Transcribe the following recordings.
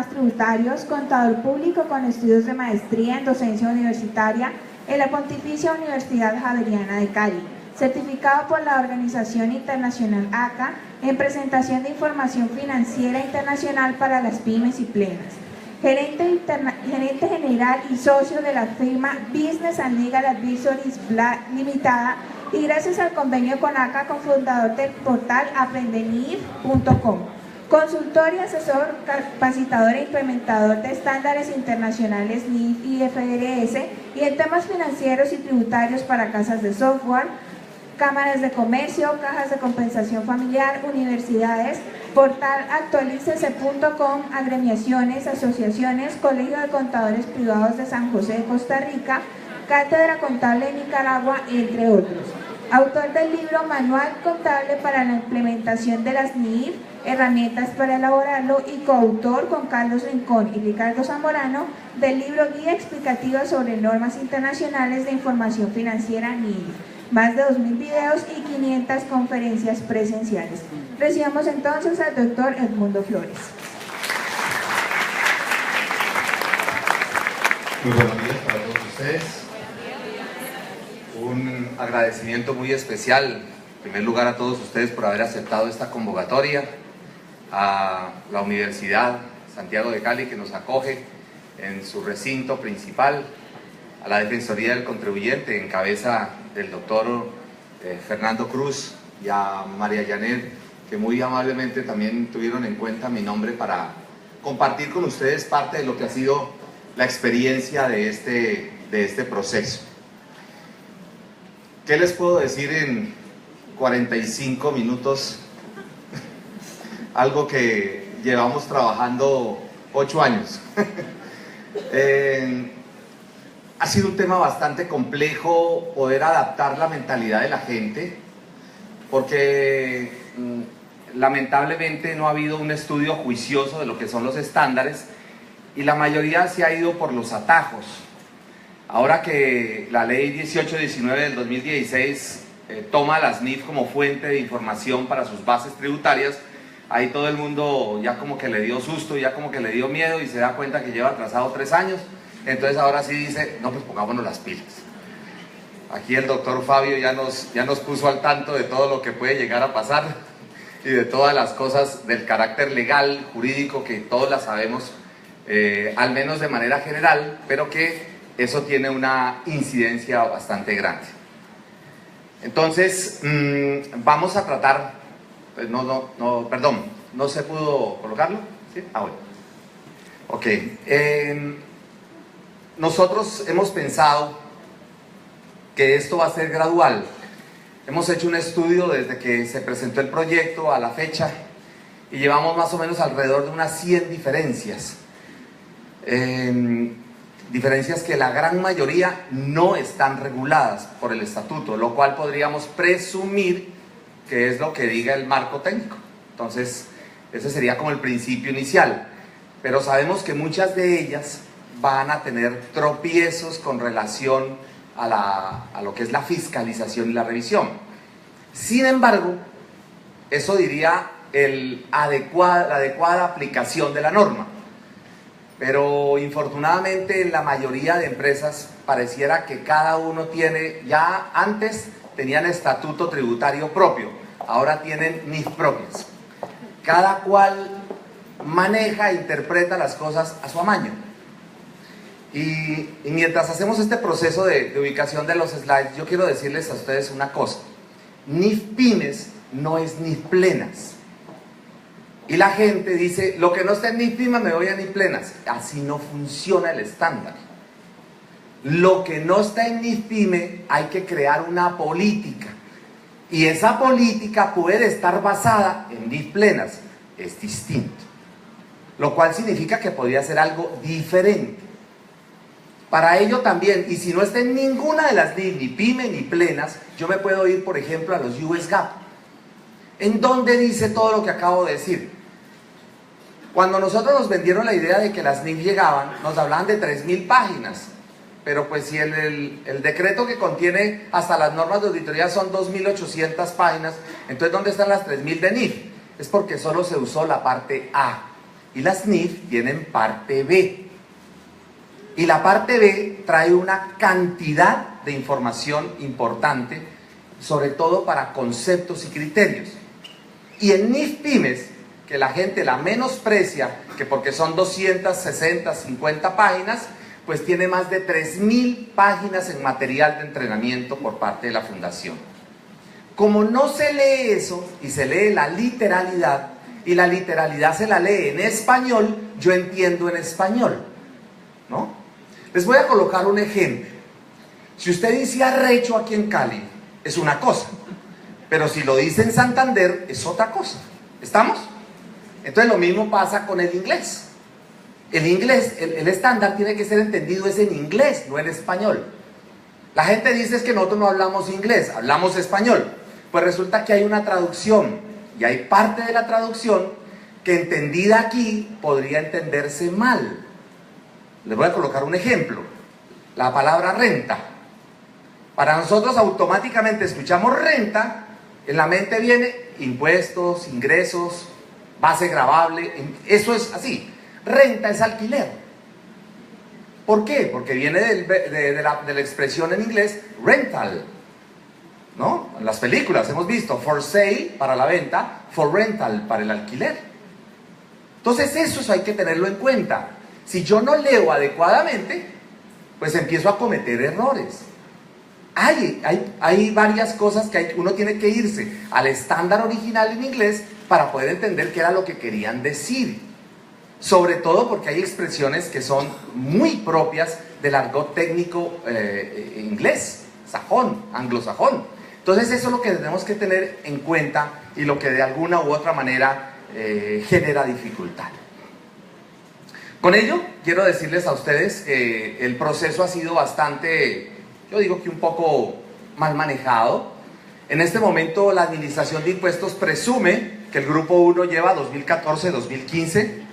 tributarios, contador público con estudios de maestría en docencia universitaria en la Pontificia Universidad Javeriana de Cali, certificado por la Organización Internacional ACA en presentación de información financiera internacional para las pymes y plenas. Gerente general y socio de la firma Business and Legal Advisories Limitada, y gracias al convenio con ACA, cofundador del portal aprendenif.com. Consultor y asesor, capacitador e implementador de estándares internacionales NIF y FRS y en temas financieros y tributarios para casas de software, cámaras de comercio, cajas de compensación familiar, universidades, portal actualícese.com, agremiaciones, asociaciones, Colegio de Contadores Privados de San José de Costa Rica, Cátedra Contable de Nicaragua, entre otros. Autor del libro Manual Contable para la implementación de las NIF, herramientas para elaborarlo, y coautor con Carlos Rincón y Ricardo Zamorano del libro Guía Explicativa sobre Normas Internacionales de Información Financiera NIF. Más de 2.000 videos y 500 conferencias presenciales. Recibamos entonces al doctor Edmundo Flores. Muy buenos días para todos ustedes. Un agradecimiento muy especial, en primer lugar, a todos ustedes por haber aceptado esta convocatoria, a la Universidad Santiago de Cali, que nos acoge en su recinto principal, a la Defensoría del Contribuyente en cabeza del doctor Fernando Cruz, y a María Janet, que muy amablemente también tuvieron en cuenta mi nombre para compartir con ustedes parte de lo que ha sido la experiencia de este proceso. ¿Qué les puedo decir en 45 minutos? Algo que llevamos trabajando 8 años. Ha sido un tema bastante complejo poder adaptar la mentalidad de la gente, porque lamentablemente no ha habido un estudio juicioso de lo que son los estándares y la mayoría se ha ido por los atajos. Ahora que la ley 1819 del 2016 toma las NIF como fuente de información para sus bases tributarias, ahí todo el mundo ya como que le dio susto, ya como que le dio miedo y se da cuenta que lleva atrasado 3 años. Entonces ahora sí dice, no, pues pongámonos las pilas. Aquí el doctor Fabio ya nos puso al tanto de todo lo que puede llegar a pasar y de todas las cosas del carácter legal, jurídico, que todos las sabemos, al menos de manera general, pero que eso tiene una incidencia bastante grande. Entonces, vamos a tratar, pues perdón, ¿no se pudo colocarlo? ¿Sí? Ah, bueno. Ok. Nosotros hemos pensado que esto va a ser gradual. Hemos hecho un estudio desde que se presentó el proyecto a la fecha y llevamos más o menos alrededor de unas 100 diferencias. Diferencias que la gran mayoría no están reguladas por el estatuto, lo cual podríamos presumir que es lo que diga el marco técnico. Entonces, ese sería como el principio inicial. Pero sabemos que muchas de ellas van a tener tropiezos con relación a lo que es la fiscalización y la revisión. Sin embargo, eso diría la adecuada aplicación de la norma. Pero infortunadamente en la mayoría de empresas pareciera que cada uno tiene, ya antes tenían estatuto tributario propio, ahora tienen NIF propias. Cada cual maneja e interpreta las cosas a su amaño. Y mientras hacemos este proceso de ubicación de los slides, yo quiero decirles a ustedes una cosa. NIF pymes no es NIF plenas. Y la gente dice, lo que no está en NIF pymes me voy a NIF plenas. Así no funciona el estándar. Lo que no está en NIF pyme hay que crear una política. Y esa política puede estar basada en NIF plenas. Es distinto. Lo cual significa que podría ser algo diferente. Para ello también, y si no está en ninguna de las NIF, ni pyme ni plenas, yo me puedo ir, por ejemplo, a los US GAAP. ¿En dónde dice todo lo que acabo de decir? Cuando nosotros nos vendieron la idea de que las NIF llegaban, nos hablaban de 3.000 páginas. Pero pues si el decreto que contiene hasta las normas de auditoría son 2.800 páginas, entonces ¿dónde están las 3.000 de NIF? Es porque solo se usó la parte A. y las NIF tienen parte B. Y la parte B trae una cantidad de información importante, sobre todo para conceptos y criterios. Y en NIF Pymes, que la gente la menosprecia, que porque son 260, 50 páginas, pues tiene más de 3.000 páginas en material de entrenamiento por parte de la Fundación. Como no se lee eso y se lee la literalidad, y la literalidad se la lee en español, yo entiendo en español, ¿no? Les voy a colocar un ejemplo. Si usted dice arrecho aquí en Cali, es una cosa, pero si lo dice en Santander, es otra cosa. ¿Estamos? Entonces lo mismo pasa con el inglés. El inglés, el estándar tiene que ser entendido es en inglés, no en español. La gente dice es que nosotros no hablamos inglés, hablamos español. Pues resulta que hay una traducción, y hay parte de la traducción que entendida aquí podría entenderse mal. Les voy a colocar un ejemplo. La palabra renta. Para nosotros automáticamente escuchamos renta, en la mente viene impuestos, ingresos, base gravable, eso es así. Renta es alquiler. ¿Por qué? Porque viene de la expresión en inglés rental, ¿no? En las películas hemos visto for sale para la venta, for rental para el alquiler. Entonces eso hay que tenerlo en cuenta. Si yo no leo adecuadamente, pues empiezo a cometer errores. Hay varias cosas que uno tiene que irse al estándar original en inglés para poder entender qué era lo que querían decir. Sobre todo porque hay expresiones que son muy propias del argot técnico inglés, sajón, anglosajón. Entonces eso es lo que tenemos que tener en cuenta y lo que de alguna u otra manera genera dificultad. Con ello, quiero decirles a ustedes que el proceso ha sido bastante, yo digo que un poco mal manejado. En este momento la Administración de Impuestos presume que el Grupo 1 lleva 2014, 2015,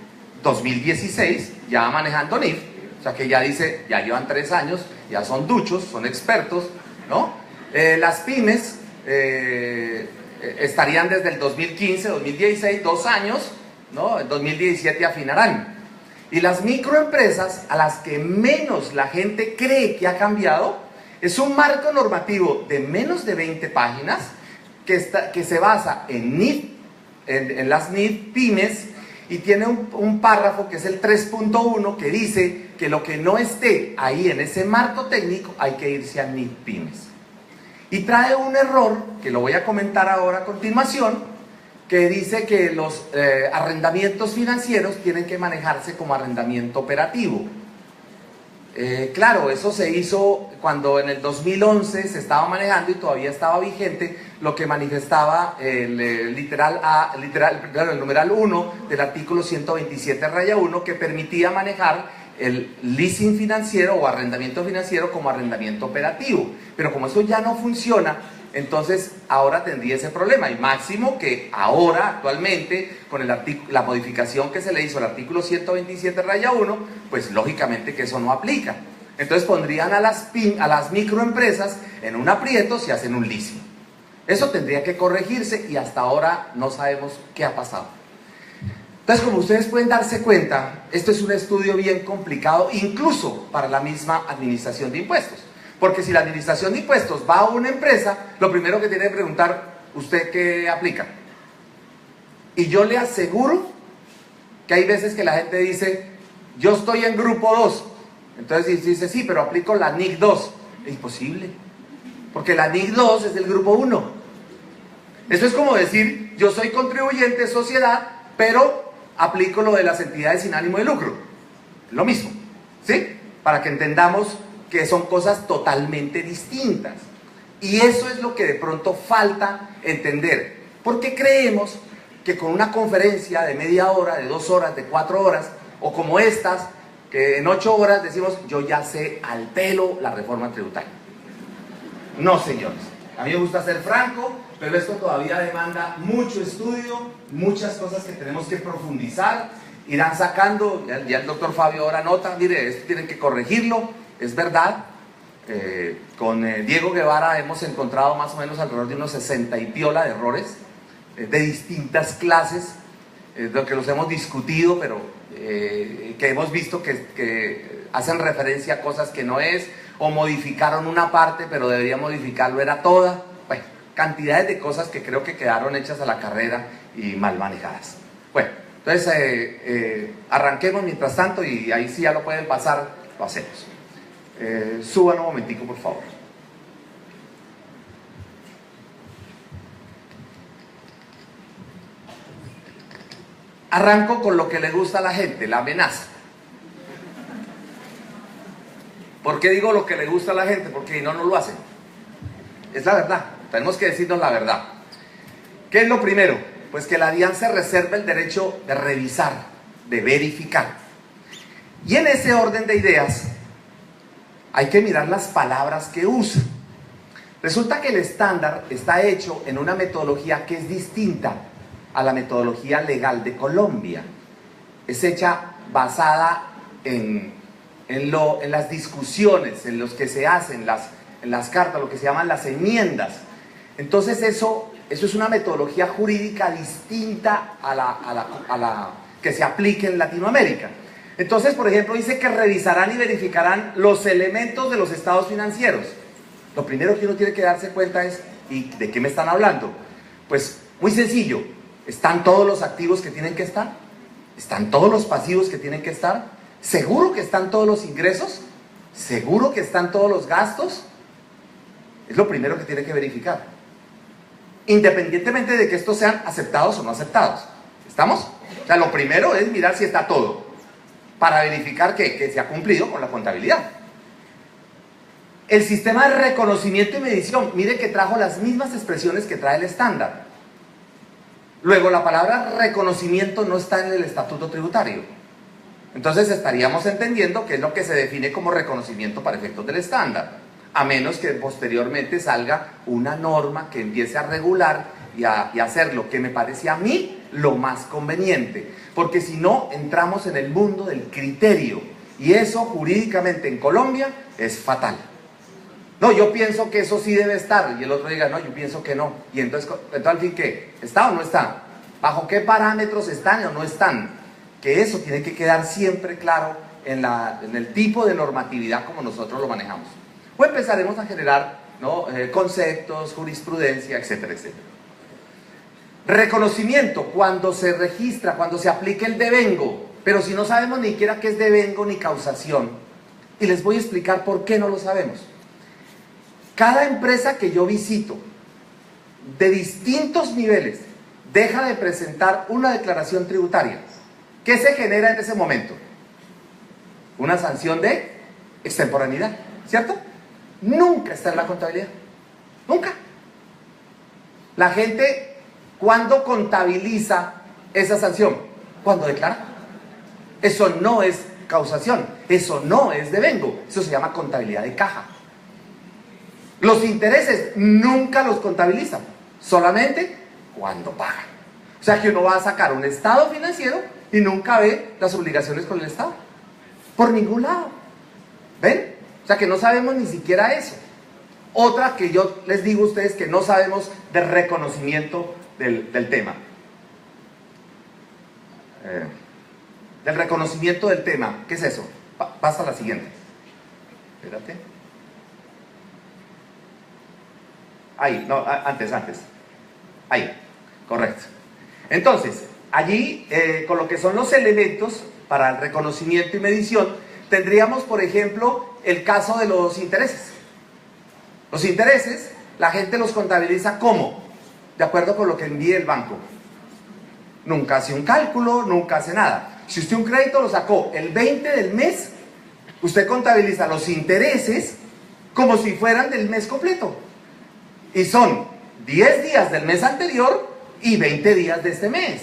2016 ya manejando NIF, o sea que ya dice, ya llevan 3 años, ya son duchos, son expertos, ¿no? Las pymes estarían desde el 2015, 2016, 2 años, ¿no? En 2017 afinarán. Y las microempresas, a las que menos la gente cree que ha cambiado, es un marco normativo de menos de 20 páginas que se basa en NIF, en las NIF Pymes, y tiene un párrafo que es el 3.1 que dice que lo que no esté ahí en ese marco técnico hay que irse a NIF Pymes. Y trae un error, que lo voy a comentar ahora a continuación, que dice que los arrendamientos financieros tienen que manejarse como arrendamiento operativo. Claro, eso se hizo cuando en el 2011 se estaba manejando y todavía estaba vigente lo que manifestaba el numeral 1 del artículo 127-1 que permitía manejar el leasing financiero o arrendamiento financiero como arrendamiento operativo. Pero como eso ya no funciona, entonces ahora tendría ese problema, y máximo que ahora actualmente con la modificación que se le hizo al artículo 127-1, pues lógicamente que eso no aplica. Entonces pondrían a las microempresas en un aprieto si hacen un leasing. Eso tendría que corregirse y hasta ahora no sabemos qué ha pasado. Entonces, como ustedes pueden darse cuenta, esto es un estudio bien complicado, incluso para la misma Administración de Impuestos. Porque si la Administración de Impuestos va a una empresa, lo primero que tiene que preguntar, ¿usted qué aplica? Y yo le aseguro que hay veces que la gente dice, yo estoy en grupo 2. Entonces dice, sí, pero aplico la NIC 2. Es imposible, porque la NIC 2 es del grupo 1. Eso es como decir, yo soy contribuyente sociedad, pero aplico lo de las entidades sin ánimo de lucro. Lo mismo, ¿sí? Para que entendamos que son cosas totalmente distintas. Y eso es lo que de pronto falta entender. Porque creemos que con una conferencia de media hora, de 2 horas, de 4 horas, o como estas, que en 8 horas decimos, yo ya sé al pelo la reforma tributaria. No, señores. A mí me gusta ser franco, pero esto todavía demanda mucho estudio, muchas cosas que tenemos que profundizar. Irán sacando, ya el doctor Fabio ahora nota, mire, esto tienen que corregirlo. Es verdad, con Diego Guevara hemos encontrado más o menos alrededor de unos 60 y piola de errores de distintas clases, lo que los hemos discutido, pero que hemos visto que hacen referencia a cosas que no es, o modificaron una parte, pero debería modificarlo era toda. Bueno, cantidades de cosas que creo que quedaron hechas a la carrera y mal manejadas. Bueno, entonces arranquemos mientras tanto, y ahí sí ya lo pueden pasar, lo hacemos. Suban un momentico, por favor. Arranco con lo que le gusta a la gente, la amenaza. ¿Por qué digo lo que le gusta a la gente? Porque no lo hacen. Es la verdad, tenemos que decirnos la verdad. ¿Qué es lo primero? Pues que la DIAN se reserva el derecho de revisar, de verificar. Y en ese orden de ideas, hay que mirar las palabras que usa. Resulta que el estándar está hecho en una metodología que es distinta a la metodología legal de Colombia. Es hecha basada en las discusiones, en los que se hacen en las cartas, lo que se llaman las enmiendas. Entonces eso es una metodología jurídica distinta a la que se aplique en Latinoamérica. Entonces, por ejemplo, dice que revisarán y verificarán los elementos de los estados financieros. Lo primero que uno tiene que darse cuenta es, ¿y de qué me están hablando? Pues muy sencillo, ¿están todos los activos que tienen que estar? ¿Están todos los pasivos que tienen que estar? ¿Seguro que están todos los ingresos? ¿Seguro que están todos los gastos? Es lo primero que tiene que verificar, independientemente de que estos sean aceptados o no aceptados. ¿Estamos? O sea, lo primero es mirar si está todo, para verificar que se ha cumplido con la contabilidad. El sistema de reconocimiento y medición, mire que trajo las mismas expresiones que trae el estándar. Luego, la palabra reconocimiento no está en el estatuto tributario. Entonces estaríamos entendiendo qué es lo que se define como reconocimiento para efectos del estándar, a menos que posteriormente salga una norma que empiece a regular y a hacer lo que me parece a mí lo más conveniente, porque si no entramos en el mundo del criterio, y eso jurídicamente en Colombia es fatal. No, yo pienso que eso sí debe estar, y el otro diga, no, yo pienso que no, y entonces al fin, ¿qué? ¿Está o no está? ¿Bajo qué parámetros están o no están? Que eso tiene que quedar siempre claro en el tipo de normatividad como nosotros lo manejamos. O empezaremos a generar, ¿no?, conceptos, jurisprudencia, etcétera, etcétera. Reconocimiento, cuando se registra, cuando se aplica el devengo, pero si no sabemos ni siquiera qué es devengo ni causación, y les voy a explicar por qué no lo sabemos. Cada empresa que yo visito, de distintos niveles, deja de presentar una declaración tributaria. ¿Qué se genera en ese momento? Una sanción de extemporaneidad, ¿cierto? Nunca está en la contabilidad, nunca. La gente, ¿cuándo contabiliza esa sanción? Cuando declara. Eso no es causación, eso no es devengo, eso se llama contabilidad de caja. Los intereses nunca los contabilizan, solamente cuando pagan. O sea que uno va a sacar un estado financiero y nunca ve las obligaciones con el Estado, por ningún lado. ¿Ven? O sea que no sabemos ni siquiera eso. Otra que yo les digo a ustedes que no sabemos del reconocimiento del tema. Del reconocimiento del tema. ¿Qué es eso? Pasa a la siguiente. Espérate. Ahí, no, antes. Ahí, correcto. Entonces, allí, con lo que son los elementos para el reconocimiento y medición, tendríamos, por ejemplo, el caso de los intereses. Los intereses, la gente los contabiliza ¿cómo? De acuerdo con lo que envíe el banco. Nunca hace un cálculo, nunca hace nada. Si usted un crédito lo sacó el 20 del mes, usted contabiliza los intereses como si fueran del mes completo. Y son 10 días del mes anterior y 20 días de este mes.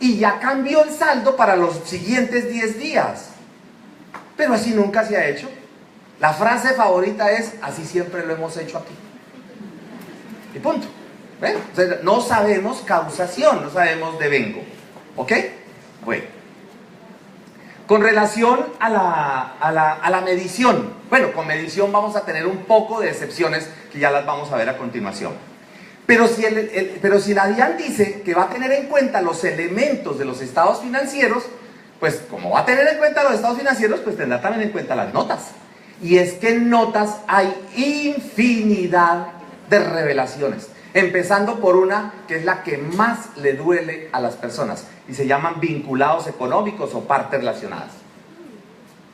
Y ya cambió el saldo para los siguientes 10 días. Pero así nunca se ha hecho. La frase favorita es, así siempre lo hemos hecho aquí. Y punto. ¿Ven? O sea, no sabemos causación, no sabemos devengo. ¿Ok? Bueno. Con relación a la medición. Bueno, con medición vamos a tener un poco de excepciones que ya las vamos a ver a continuación. Pero si la DIAN dice que va a tener en cuenta los elementos de los estados financieros, pues como va a tener en cuenta los estados financieros, pues tendrá también en cuenta las notas. Y es que en notas hay infinidad de revelaciones, empezando por una que es la que más le duele a las personas, y se llaman vinculados económicos o partes relacionadas.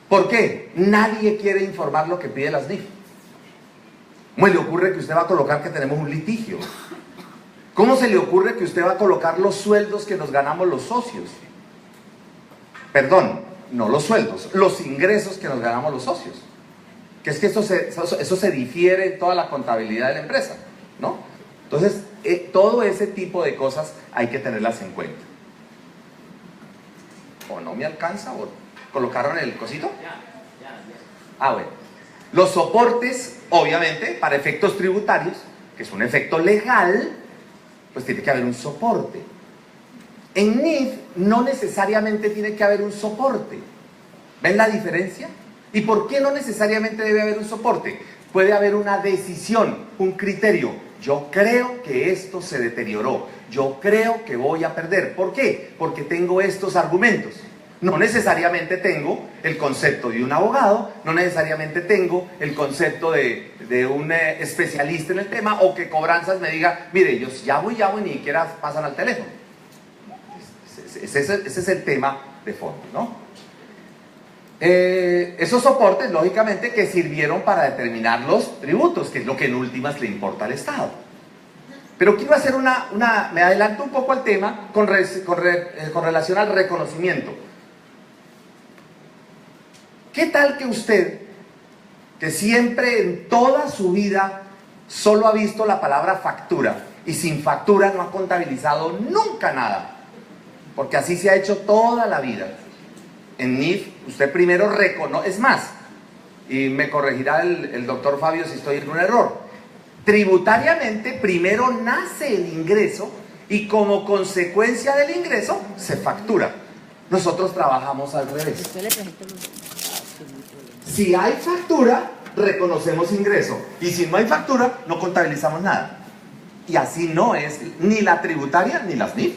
¿Por qué? Nadie quiere informar lo que pide las NIF. ¿Cómo le ocurre que usted va a colocar que tenemos un litigio? ¿Cómo se le ocurre que usted va a colocar los sueldos que nos ganamos los socios? Perdón, no los sueldos, los ingresos que nos ganamos los socios. Que es que eso se difiere en toda la contabilidad de la empresa, ¿no? Entonces, todo ese tipo de cosas hay que tenerlas en cuenta. ¿O no me alcanza? ¿O colocaron el cosito? Ah, bueno. Los soportes, obviamente, para efectos tributarios, que es un efecto legal, pues tiene que haber un soporte. En NIF no necesariamente tiene que haber un soporte. ¿Ven la diferencia? ¿Y por qué no necesariamente debe haber un soporte? Puede haber una decisión, un criterio. Yo creo que esto se deterioró. Yo creo que voy a perder. ¿Por qué? Porque tengo estos argumentos. No necesariamente tengo el concepto de un abogado, no necesariamente tengo el concepto de un especialista en el tema, o que Cobranzas me diga, mire, yo llamo y ni siquiera pasan al teléfono. Ese es el tema de fondo, ¿no? Esos soportes, lógicamente, que sirvieron para determinar los tributos, que es lo que en últimas le importa al Estado. Pero quiero hacer me adelanto un poco al tema con relación al reconocimiento. ¿Qué tal que usted, que siempre en toda su vida solo ha visto la palabra factura, y sin factura no ha contabilizado nunca nada, porque así se ha hecho toda la vida? En NIF, usted primero reconoce, es más, y me corregirá el doctor Fabio si estoy en un error, tributariamente primero nace el ingreso y como consecuencia del ingreso se factura. Nosotros trabajamos al revés. Si hay factura, reconocemos ingreso, y si no hay factura, no contabilizamos nada. Y así no es ni la tributaria ni las NIF.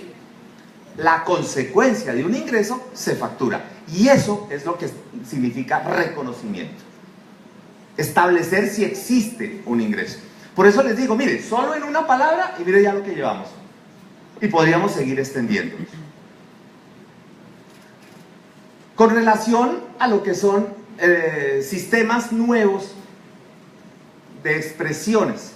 La consecuencia de un ingreso se factura, y eso es lo que significa reconocimiento. Establecer si existe un ingreso. Por eso les digo, mire, solo en una palabra y mire ya lo que llevamos. Y podríamos seguir extendiéndonos. Con relación a lo que son sistemas nuevos de expresiones,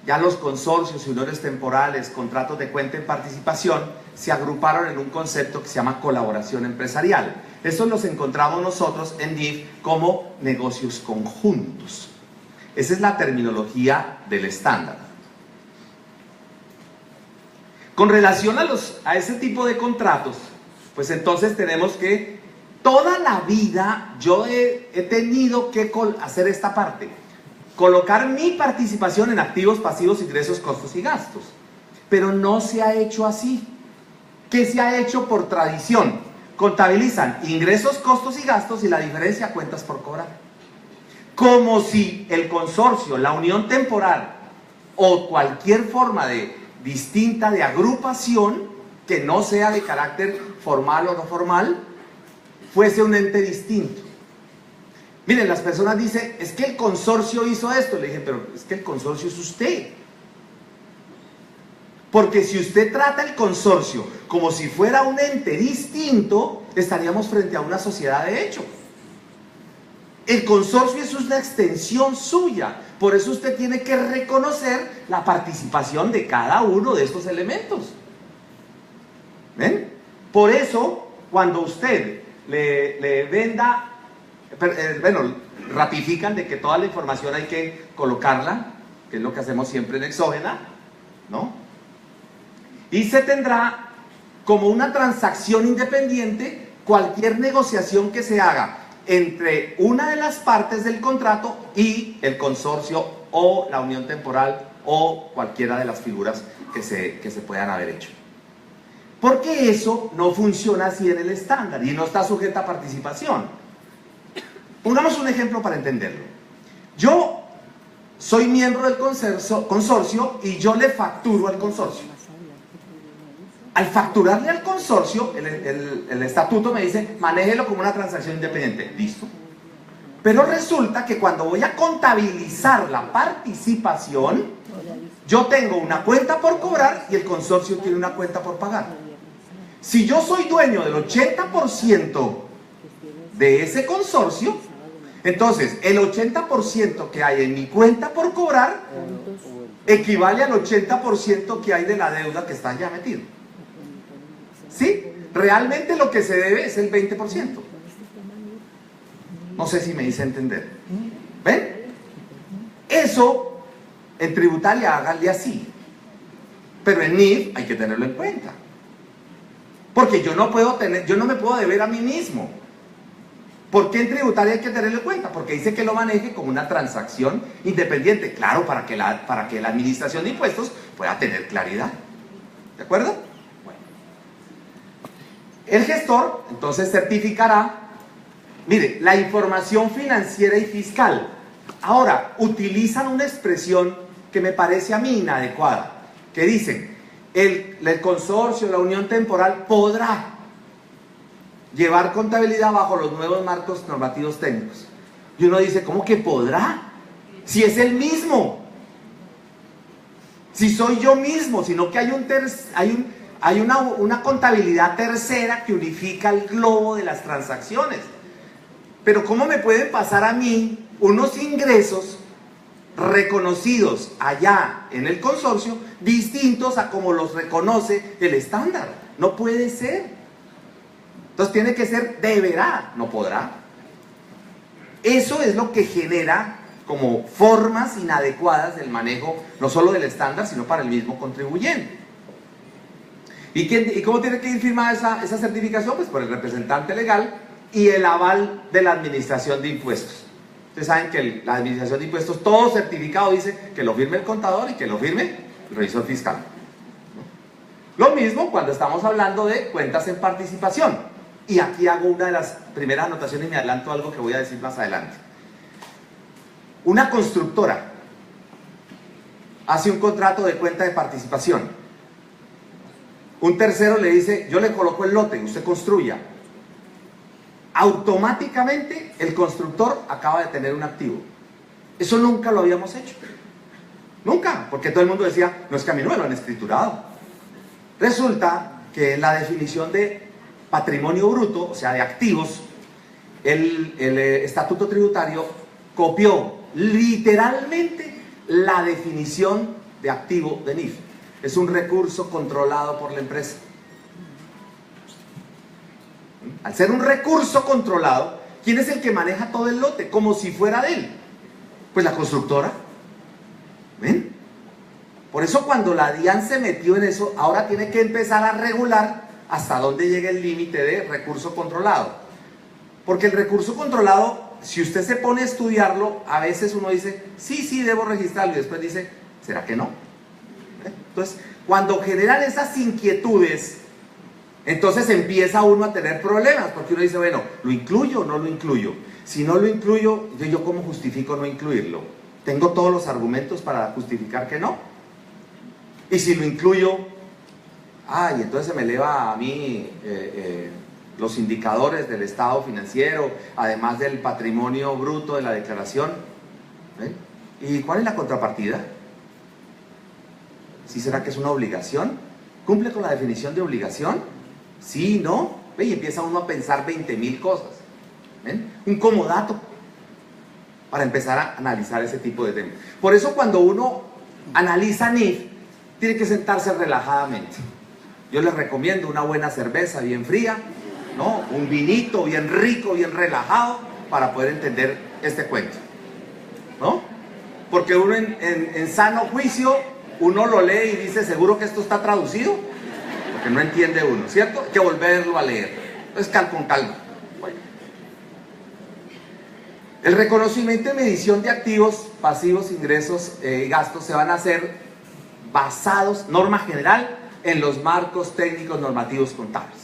ya los consorcios, uniones temporales, contratos de cuenta en participación, se agruparon en un concepto que se llama colaboración empresarial. Estos los encontramos nosotros en NIF como negocios conjuntos. Esa es la terminología del estándar. Con relación a ese tipo de contratos, pues entonces tenemos que toda la vida yo he tenido que hacer esta parte. Colocar mi participación en activos, pasivos, ingresos, costos y gastos. Pero no se ha hecho así. ¿Qué se ha hecho por tradición? Contabilizan ingresos, costos y gastos y la diferencia cuentas por cobrar. Como si el consorcio, la unión temporal o cualquier forma distinta de agrupación que no sea de carácter formal o no formal fuese un ente distinto. Miren, las personas dicen, es que el consorcio hizo esto. Le dije, pero es que el consorcio es usted. Porque si usted trata el consorcio como si fuera un ente distinto, estaríamos frente a una sociedad de hecho. El consorcio es una extensión suya. Por eso usted tiene que reconocer la participación de cada uno de estos elementos. ¿Ven? Por eso, cuando usted le venda, ratifican de que toda la información hay que colocarla, que es lo que hacemos siempre en exógena, ¿no? Y se tendrá como una transacción independiente cualquier negociación que se haga entre una de las partes del contrato y el consorcio o la unión temporal o cualquiera de las figuras que se puedan haber hecho. Porque eso no funciona así en el estándar y no está sujeta a participación. Pongamos un ejemplo para entenderlo. Yo soy miembro del consorcio y yo le facturo al consorcio. Al facturarle al consorcio, el estatuto me dice, manéjelo como una transacción independiente. Listo. Pero resulta que cuando voy a contabilizar la participación, yo tengo una cuenta por cobrar y el consorcio tiene una cuenta por pagar. Si yo soy dueño del 80% de ese consorcio, entonces el 80% que hay en mi cuenta por cobrar equivale al 80% que hay de la deuda que está ya metido. ¿Sí? Realmente lo que se debe es el 20%. No sé si me hice entender. ¿Ven? Eso en tributaria háganle así. Pero en NIF hay que tenerlo en cuenta. Porque yo no me puedo deber a mí mismo. ¿Por qué en tributaria hay que tenerlo en cuenta? Porque dice que lo maneje como una transacción independiente. Claro, para que la administración de impuestos pueda tener claridad. ¿De acuerdo? Bueno. El gestor entonces certificará, mire, la información financiera y fiscal. Ahora, utilizan una expresión que me parece a mí inadecuada, que dicen, el consorcio, la unión temporal podrá llevar contabilidad bajo los nuevos marcos normativos técnicos. Y uno dice, ¿cómo que podrá? Si es el mismo. Si soy yo mismo, sino que hay una contabilidad tercera que unifica el globo de las transacciones. Pero ¿cómo me pueden pasar a mí unos ingresos reconocidos allá en el consorcio distintos a como los reconoce el estándar? No puede ser. Entonces tiene que ser deberá, no podrá. Eso es lo que genera como formas inadecuadas del manejo, no solo del estándar, sino para el mismo contribuyente. ¿Y cómo tiene que ir firmada esa certificación? Pues por el representante legal y el aval de la administración de impuestos. Ustedes saben que la administración de impuestos, todo certificado dice que lo firme el contador y que lo firme el revisor fiscal. Lo mismo cuando estamos hablando de cuentas en participación. Y aquí hago una de las primeras anotaciones y me adelanto algo que voy a decir más adelante. Una constructora hace un contrato de cuenta de participación. Un tercero le dice, yo le coloco el lote, usted construya. Automáticamente el constructor acaba de tener un activo. Eso nunca lo habíamos hecho. Nunca, porque todo el mundo decía, no, es que a mí no me lo han escriturado. Resulta que en la definición de patrimonio bruto, o sea, de activos, el estatuto tributario copió literalmente la definición de activo de NIF. Es un recurso controlado por la empresa. Al ser un recurso controlado, ¿quién es el que maneja todo el lote? Como si fuera de él. Pues la constructora. ¿Ven? Por eso cuando la DIAN se metió en eso, ahora tiene que empezar a regular hasta dónde llega el límite de recurso controlado. Porque el recurso controlado, si usted se pone a estudiarlo, a veces uno dice, sí, debo registrarlo, y después dice, ¿será que no? Entonces, cuando generan esas inquietudes, entonces empieza uno a tener problemas, porque uno dice, bueno, ¿lo incluyo o no lo incluyo? Si no lo incluyo, ¿yo cómo justifico no incluirlo? ¿Tengo todos los argumentos para justificar que no? Y si lo incluyo, y entonces se me eleva a mí los indicadores del estado financiero, además del patrimonio bruto de la declaración. ¿Y cuál es la contrapartida? ¿Sí será que es una obligación? ¿Cumple con la definición de obligación? Sí, ¿no? Y empieza uno a pensar 20.000 cosas. ¿Ven? Un comodato para empezar a analizar ese tipo de temas. Por eso cuando uno analiza NIF, tiene que sentarse relajadamente. Yo les recomiendo una buena cerveza bien fría, ¿no? Un vinito bien rico, bien relajado, para poder entender este cuento, ¿no? Porque uno en sano juicio, uno lo lee y dice, ¿seguro que esto está traducido? Porque no entiende uno, ¿cierto? Hay que volverlo a leer. Entonces, con calma. Bueno. El reconocimiento y medición de activos, pasivos, ingresos y gastos se van a hacer basados, norma general, en los marcos técnicos normativos contables.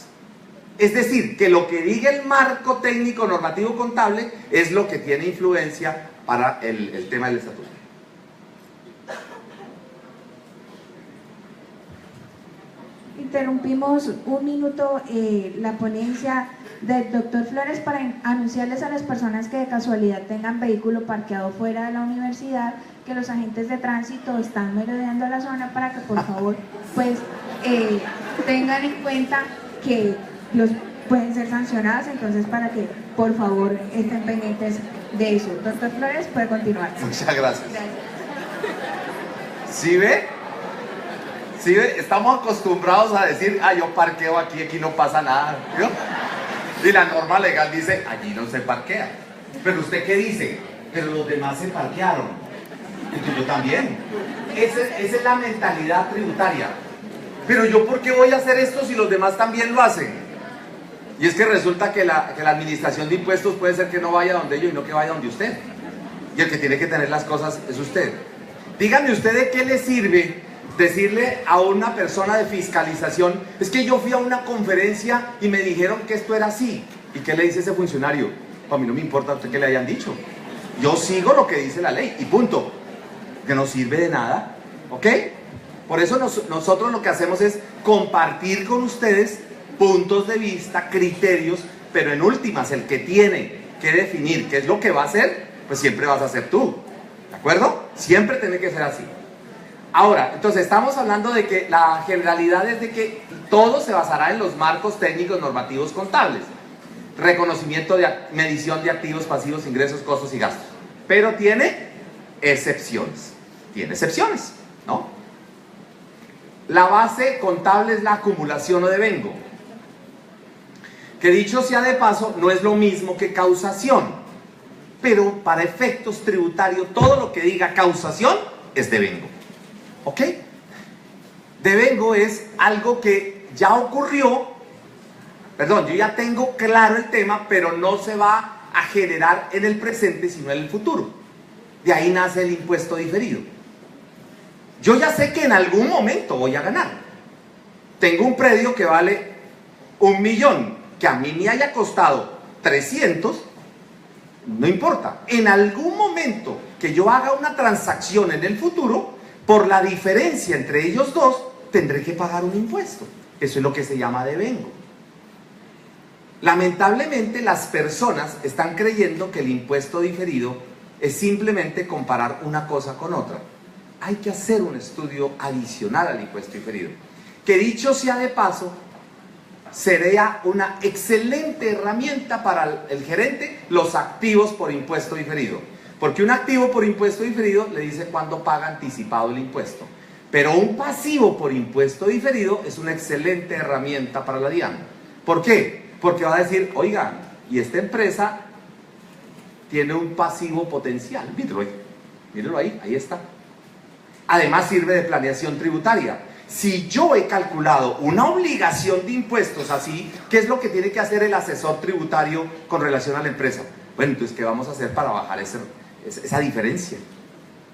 Es decir, que lo que diga el marco técnico normativo contable es lo que tiene influencia para el tema del estatuto. interrumpimos un minuto la ponencia del doctor Flores para anunciarles a las personas que de casualidad tengan vehículo parqueado fuera de la universidad que los agentes de tránsito están merodeando la zona para que por favor pues tengan en cuenta que los pueden ser sancionados, entonces para que por favor estén pendientes de eso. Doctor Flores, puede continuar. Muchas gracias. ¿Sí ve? ¿Sí ve? Estamos acostumbrados a decir, yo parqueo aquí, aquí no pasa nada, ¿no? Y la norma legal dice, allí no se parquea. Pero usted ¿qué dice? Pero los demás se parquearon. Y yo también. Esa es la mentalidad tributaria. Pero yo ¿por qué voy a hacer esto si los demás también lo hacen? Y es que resulta que la administración de impuestos puede ser que no vaya donde ellos y no que vaya donde usted. Y el que tiene que tener las cosas es usted. Dígame usted de qué le sirve decirle a una persona de fiscalización, es que yo fui a una conferencia y me dijeron que esto era así. ¿Y qué le dice ese funcionario? A mí no me importa a usted que le hayan dicho. Yo sigo lo que dice la ley y punto. Que no sirve de nada. ¿Ok? Por eso nosotros lo que hacemos es compartir con ustedes puntos de vista, criterios, pero en últimas el que tiene que definir qué es lo que va a hacer, pues siempre vas a ser tú. ¿De acuerdo? Siempre tiene que ser así. Ahora, entonces estamos hablando de que la generalidad es de que todo se basará en los marcos técnicos normativos contables. Reconocimiento de medición de activos, pasivos, ingresos, costos y gastos. Pero tiene excepciones. Tiene excepciones, ¿no? La base contable es la acumulación o devengo. Que dicho sea de paso, no es lo mismo que causación. Pero para efectos tributarios, todo lo que diga causación es devengo. ¿Ok? Devengo es algo que ya ocurrió, perdón, yo ya tengo claro el tema, pero no se va a generar en el presente, sino en el futuro. De ahí nace el impuesto diferido. Yo ya sé que en algún momento voy a ganar. Tengo un predio que vale 1.000.000, que a mí me haya costado 300, no importa. En algún momento que yo haga una transacción en el futuro, por la diferencia entre ellos dos, tendré que pagar un impuesto. Eso es lo que se llama devengo. Lamentablemente, las personas están creyendo que el impuesto diferido es simplemente comparar una cosa con otra. Hay que hacer un estudio adicional al impuesto diferido. Que dicho sea de paso, sería una excelente herramienta para el gerente los activos por impuesto diferido. Porque un activo por impuesto diferido le dice cuándo paga anticipado el impuesto. Pero un pasivo por impuesto diferido es una excelente herramienta para la DIAN. ¿Por qué? Porque va a decir, oigan, y esta empresa tiene un pasivo potencial. Mírenlo ahí, ahí está. Además sirve de planeación tributaria. Si yo he calculado una obligación de impuestos así, ¿qué es lo que tiene que hacer el asesor tributario con relación a la empresa? Bueno, entonces, ¿qué vamos a hacer para bajar esa diferencia?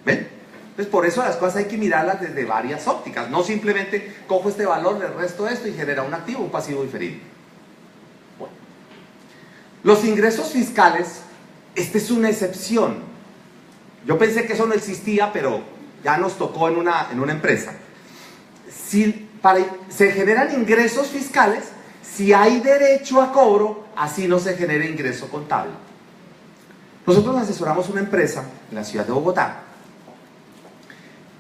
¿Ven? Entonces, por eso las cosas hay que mirarlas desde varias ópticas. No simplemente cojo este valor, le resto esto y genera un activo, un pasivo diferido. Bueno. Los ingresos fiscales, esta es una excepción. Yo pensé que eso no existía, pero ya nos tocó en una empresa. Se generan ingresos fiscales si hay derecho a cobro, así no se genera ingreso contable. Nosotros asesoramos una empresa en la ciudad de Bogotá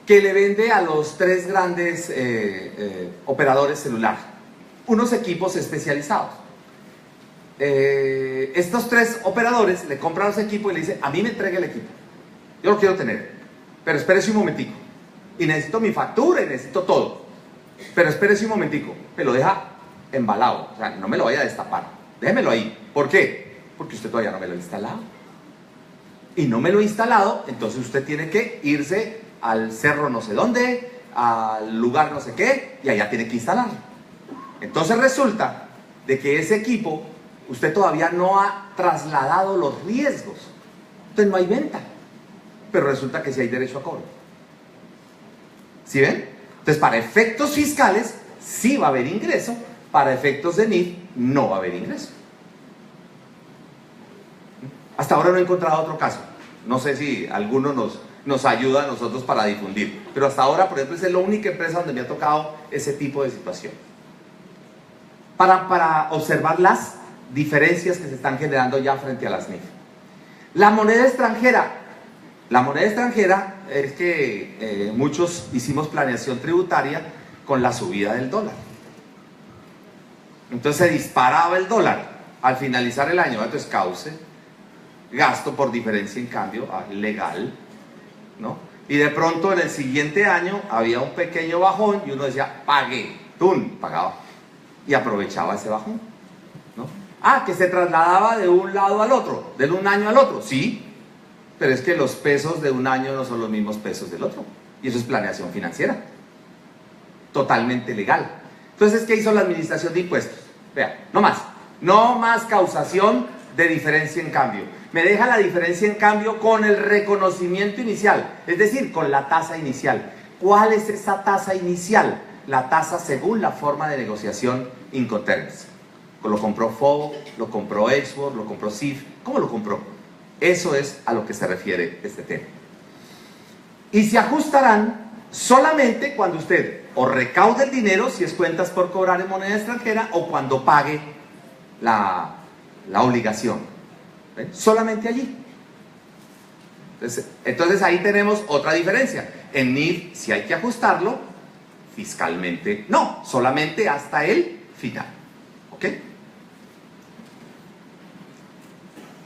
que le vende a los 3 grandes operadores celular unos equipos especializados. Estos 3 operadores le compran los equipos y le dicen, a mí me entregue el equipo, yo lo quiero tener, pero espérese un momentico y necesito mi factura y necesito todo, pero espérese un momentico, me lo deja embalado, o sea, no me lo vaya a destapar, déjemelo ahí. ¿Por qué? Porque usted todavía no me lo ha instalado. Y no me lo he instalado, entonces usted tiene que irse al cerro no sé dónde, al lugar no sé qué, y allá tiene que instalarlo. Entonces resulta de que ese equipo, usted todavía no ha trasladado los riesgos. Entonces no hay venta, pero resulta que sí hay derecho a cobro. ¿Sí ven? Entonces para efectos fiscales sí va a haber ingreso, para efectos de NIF no va a haber ingreso. Hasta ahora no he encontrado otro caso. No sé si alguno nos ayuda a nosotros para difundir. Pero hasta ahora, por ejemplo, es la única empresa donde me ha tocado ese tipo de situación. para observar las diferencias que se están generando ya frente a las NIF. La moneda extranjera. La moneda extranjera es que muchos hicimos planeación tributaria con la subida del dólar. Entonces se disparaba el dólar al finalizar el año. Entonces cauce, gasto por diferencia en cambio, legal, ¿no? Y de pronto en el siguiente año había un pequeño bajón y uno decía, pagué, ¡tum!, pagaba. Y aprovechaba ese bajón, ¿no? Que se trasladaba de un lado al otro, de un año al otro, sí, pero es que los pesos de un año no son los mismos pesos del otro. Y eso es planeación financiera, totalmente legal. Entonces, ¿qué hizo la administración de impuestos? Vea, no más causación de diferencia en cambio. Me deja la diferencia en cambio con el reconocimiento inicial, es decir, con la tasa inicial. ¿Cuál es esa tasa inicial? La tasa según la forma de negociación Incoterms. Lo compró FOBO, lo compró Export, lo compró CIF. ¿Cómo lo compró? Eso es a lo que se refiere este tema. Y se ajustarán solamente cuando usted o recaude el dinero, si es cuentas por cobrar en moneda extranjera, o cuando pague la obligación. ¿Ven? Solamente allí. Entonces ahí tenemos otra diferencia. En NIF sí hay que ajustarlo, fiscalmente no, solamente hasta el final. ¿Ok?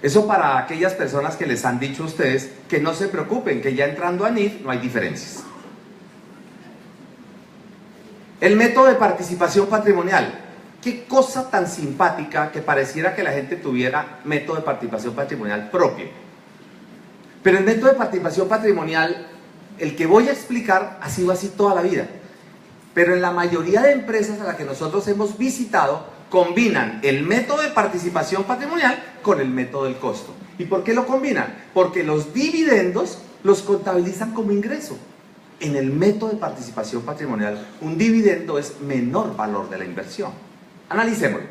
Eso para aquellas personas que les han dicho a ustedes que no se preocupen, que ya entrando a NIF no hay diferencias. El método de participación patrimonial. Qué cosa tan simpática que pareciera que la gente tuviera método de participación patrimonial propio. Pero el método de participación patrimonial, el que voy a explicar, ha sido así toda la vida. Pero en la mayoría de empresas a las que nosotros hemos visitado, combinan el método de participación patrimonial con el método del costo. ¿Y por qué lo combinan? Porque los dividendos los contabilizan como ingreso. En el método de participación patrimonial, un dividendo es menor valor de la inversión. Analicémoslo.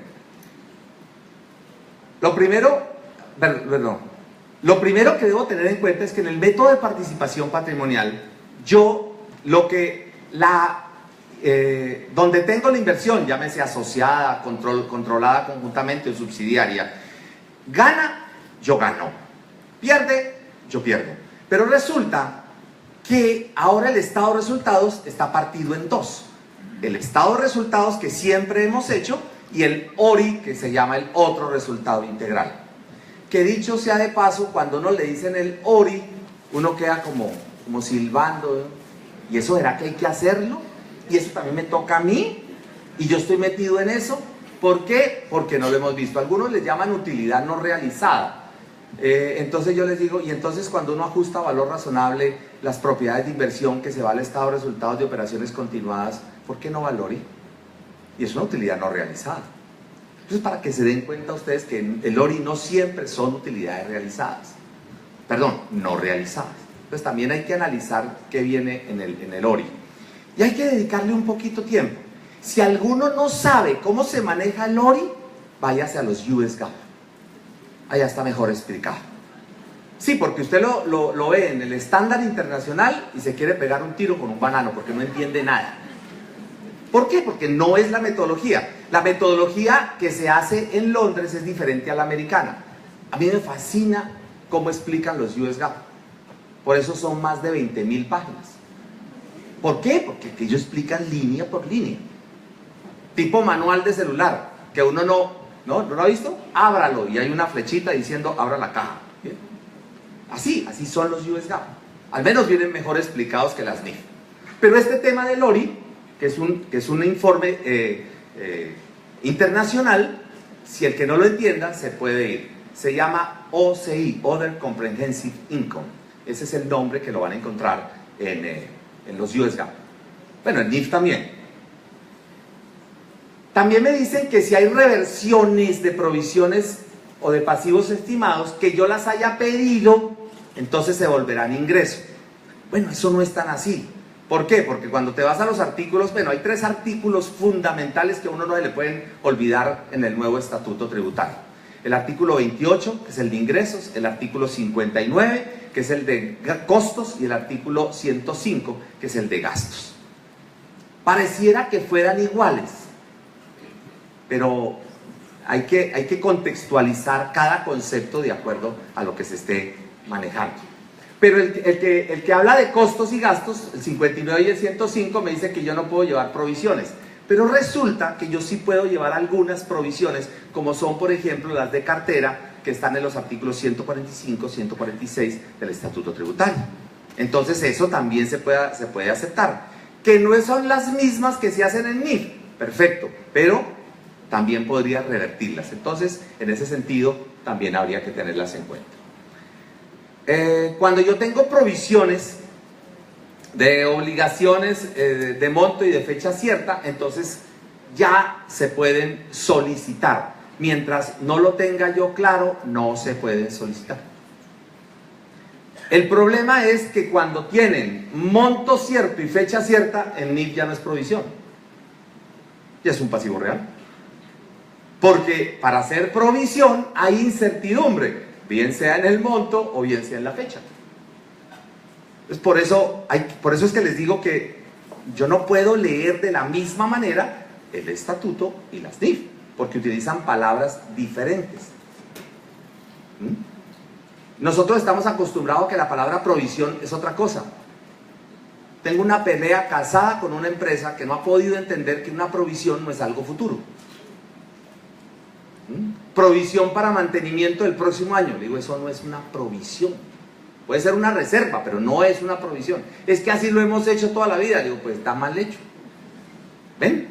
Lo primero que debo tener en cuenta es que en el método de participación patrimonial, donde tengo la inversión, llámese asociada, controlada conjuntamente o subsidiaria, gana, yo gano, pierde, yo pierdo. Pero resulta que ahora el estado de resultados está partido en dos. El estado de resultados que siempre hemos hecho y el ORI, que se llama el otro resultado integral. Que dicho sea de paso, cuando uno le dicen el ORI, uno queda como silbando, ¿y eso era que hay que hacerlo? Y eso también me toca a mí, y yo estoy metido en eso. ¿Por qué? Porque no lo hemos visto. Algunos les llaman utilidad no realizada. Entonces yo les digo, y entonces cuando uno ajusta a valor razonable las propiedades de inversión que se va al estado de resultados de operaciones continuadas, ¿por qué no va al ORI? Y es una utilidad no realizada. Entonces, para que se den cuenta ustedes que el ORI no siempre son utilidades realizadas. Perdón, no realizadas. Entonces también hay que analizar qué viene en el ORI. Y hay que dedicarle un poquito tiempo. Si alguno no sabe cómo se maneja el ORI, váyase a los US GAAP. Allá está mejor explicado. Sí, porque usted lo ve en el estándar internacional y se quiere pegar un tiro con un banano porque no entiende nada. ¿Por qué? Porque no es la metodología. La metodología que se hace en Londres es diferente a la americana. A mí me fascina cómo explican los US GAAP. Por eso son más de 20.000 páginas. ¿Por qué? Porque ellos explican línea por línea. Tipo manual de celular, que uno ¿no lo ha visto? Ábralo y hay una flechita diciendo abra la caja. ¿Bien? Así son los US GAAP. Al menos vienen mejor explicados que las NIF. Pero este tema del ORI, que es un informe internacional, si el que no lo entienda se puede ir. Se llama OCI, Other Comprehensive Income. Ese es el nombre que lo van a encontrar en los US GAAP. Bueno, en NIF también. También me dicen que si hay reversiones de provisiones o de pasivos estimados que yo las haya pedido, entonces se volverán ingreso. Bueno, eso no es tan así. ¿Por qué? Porque cuando te vas a los artículos, bueno, hay 3 artículos fundamentales que a uno no se le pueden olvidar en el nuevo estatuto tributario. El artículo 28, que es el de ingresos, el artículo 59, que es el de costos, y el artículo 105, que es el de gastos. Pareciera que fueran iguales. pero hay que contextualizar cada concepto de acuerdo a lo que se esté manejando. Pero el que habla de costos y gastos, el 59 y el 105, me dice que yo no puedo llevar provisiones. Pero resulta que yo sí puedo llevar algunas provisiones, como son, por ejemplo, las de cartera, que están en los artículos 145, 146 del Estatuto Tributario. Entonces eso también se puede aceptar. Que no son las mismas que se hacen en NIF, perfecto, pero también podría revertirlas. Entonces, en ese sentido, también habría que tenerlas en cuenta. Cuando yo tengo provisiones de obligaciones de monto y de fecha cierta, entonces ya se pueden solicitar. Mientras no lo tenga yo claro, no se pueden solicitar. El problema es que cuando tienen monto cierto y fecha cierta, el NIF ya no es provisión, ya es un pasivo real. Porque para hacer provisión hay incertidumbre, bien sea en el monto o bien sea en la fecha. Entonces, por eso es que les digo que yo no puedo leer de la misma manera el estatuto y las NIF, porque utilizan palabras diferentes. Nosotros estamos acostumbrados a que la palabra provisión es otra cosa. Tengo una pelea casada con una empresa que no ha podido entender que una provisión no es algo futuro. Provisión para mantenimiento del próximo año. Le digo, eso no es una provisión. Puede ser una reserva, pero no es una provisión. Es que así lo hemos hecho toda la vida. Le digo, pues está mal hecho. ¿Ven?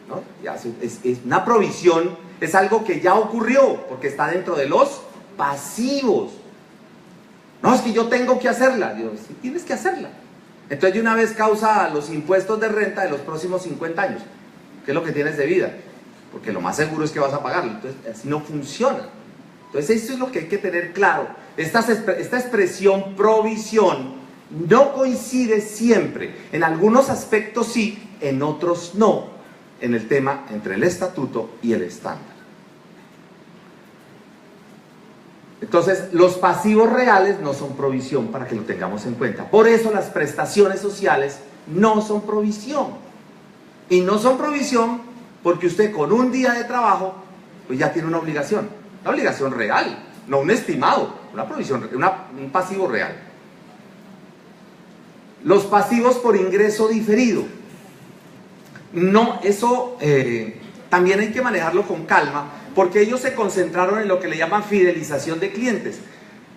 ¿No? Ya, es una provisión, es algo que ya ocurrió, porque está dentro de los pasivos. No, es que yo tengo que hacerla. Digo, sí, tienes que hacerla. Entonces de una vez causa los impuestos de renta de los próximos 50 años. ¿Qué es lo que tienes de vida? Porque lo más seguro es que vas a pagarlo. Entonces así no funciona. Entonces eso es lo que hay que tener claro. Esta expresión provisión no coincide siempre. En algunos aspectos sí, en otros no, en el tema entre el estatuto y el estándar. Entonces, los pasivos reales no son provisión, para que lo tengamos en cuenta. Por eso las prestaciones sociales no son provisión. Y no son provisión porque usted con un día de trabajo, pues ya tiene una obligación real, no un estimado, una provisión, un pasivo real. Los pasivos por ingreso diferido. No, eso también hay que manejarlo con calma, porque ellos se concentraron en lo que le llaman fidelización de clientes.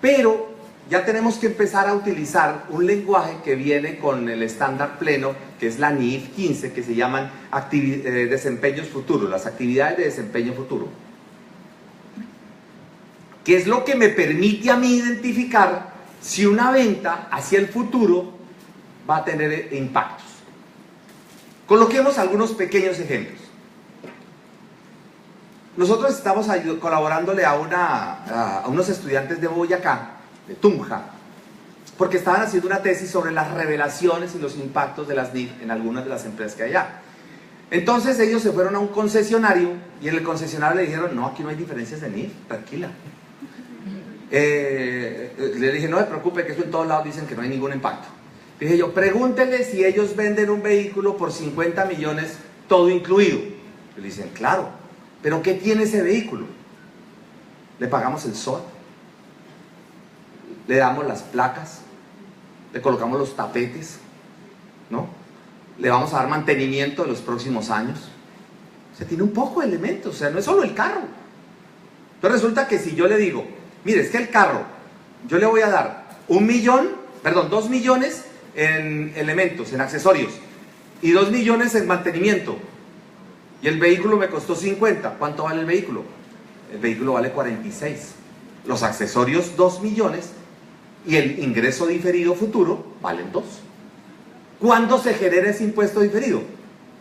Pero ya tenemos que empezar a utilizar un lenguaje que viene con el estándar pleno, que es la NIF 15, que se llaman desempeños futuros, las actividades de desempeño futuro. Que es lo que me permite a mí identificar si una venta hacia el futuro va a tener impactos. Coloquemos algunos pequeños ejemplos. Nosotros estamos colaborándole a unos estudiantes de Boyacá, de Tunja, porque estaban haciendo una tesis sobre las revelaciones y los impactos de las NIF en algunas de las empresas que hay allá. Entonces ellos se fueron a un concesionario y en el concesionario le dijeron, no, aquí no hay diferencias de NIF, tranquila. Le dije, no se preocupe, que eso en todos lados dicen que no hay ningún impacto. Dije yo, pregúntele si ellos venden un vehículo por 50 millones, todo incluido. Le dicen, claro, pero ¿qué tiene ese vehículo? Le pagamos el SOAT, le damos las placas, le colocamos los tapetes, ¿no? Le vamos a dar mantenimiento de los próximos años. O sea, tiene un poco de elementos, o sea, no es solo el carro. Entonces resulta que si yo le digo, mire, es que el carro, yo le voy a dar 2 millones en elementos, en accesorios, y 2 millones en mantenimiento, y el vehículo me costó 50, ¿cuánto vale el vehículo? El vehículo vale 46, los accesorios 2 millones, y el ingreso diferido futuro valen 2. ¿Cuándo se genera ese impuesto diferido?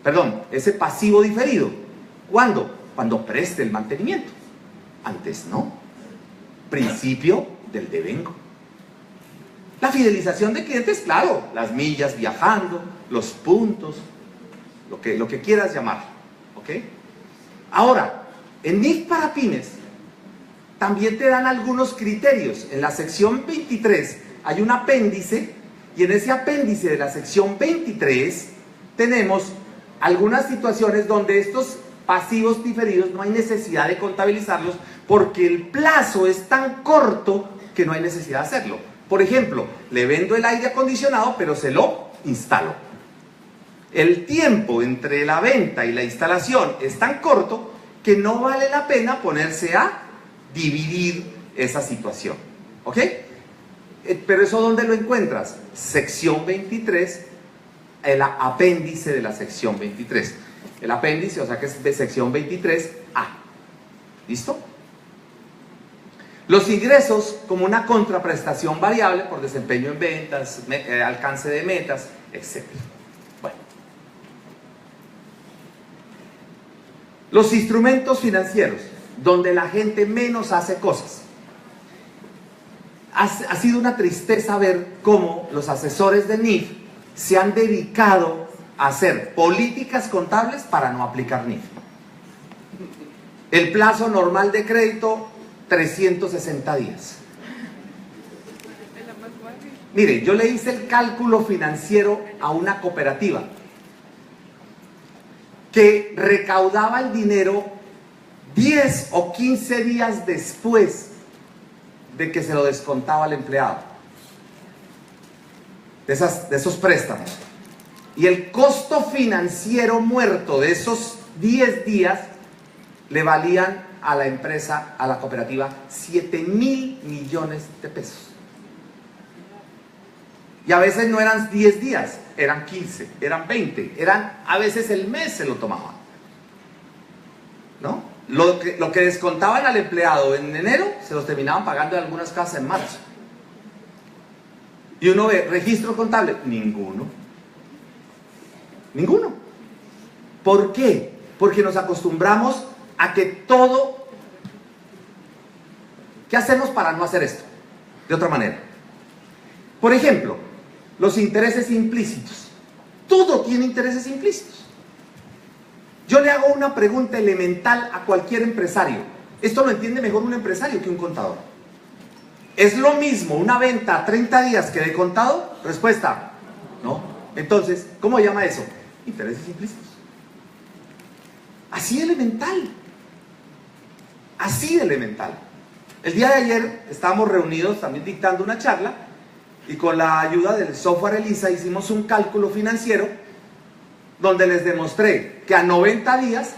Perdón, ese pasivo diferido. ¿Cuándo? Cuando preste el mantenimiento. Antes no. Principio del devengo. La fidelización de clientes, claro, las millas viajando, los puntos, lo que quieras llamar, ¿ok? Ahora, en NIF para pymes también te dan algunos criterios. En la sección 23 hay un apéndice, y en ese apéndice de la sección 23 tenemos algunas situaciones donde estos pasivos diferidos no hay necesidad de contabilizarlos porque el plazo es tan corto que no hay necesidad de hacerlo. Por ejemplo, le vendo el aire acondicionado, pero se lo instalo. El tiempo entre la venta y la instalación es tan corto que no vale la pena ponerse a dividir esa situación. ¿Ok? Pero eso, ¿dónde lo encuentras? Sección 23, el apéndice de la sección 23. El apéndice, o sea que es de sección 23A. ¿Listo? Los ingresos como una contraprestación variable por desempeño en ventas, alcance de metas, etc. Bueno. Los instrumentos financieros, donde la gente menos hace cosas. Ha sido una tristeza ver cómo los asesores de NIF se han dedicado a hacer políticas contables para no aplicar NIF. El plazo normal de crédito, 360 días. Mire, yo le hice el cálculo financiero a una cooperativa que recaudaba el dinero 10 o 15 días después de que se lo descontaba al empleado, de esos préstamos. Y el costo financiero muerto de esos 10 días le valían a la empresa, a la cooperativa, 7.000 millones de pesos. Y a veces no eran 10 días, eran 15, eran 20, a veces el mes se lo tomaban, ¿no? Lo que descontaban al empleado en enero, se los terminaban pagando en algunas casas en marzo. Y uno ve, registro contable, ninguno. Ninguno. ¿Por qué? Porque nos acostumbramos a que todo... ¿Qué hacemos para no hacer esto? De otra manera. Por ejemplo, los intereses implícitos. Todo tiene intereses implícitos. Yo le hago una pregunta elemental a cualquier empresario. Esto lo entiende mejor un empresario que un contador. ¿Es lo mismo una venta a 30 días que de contado? Respuesta, no. Entonces, ¿cómo llama eso? Intereses implícitos. Así de elemental. Así de elemental. El día de ayer estábamos reunidos también dictando una charla y con la ayuda del software ELISA hicimos un cálculo financiero donde les demostré que a 90 días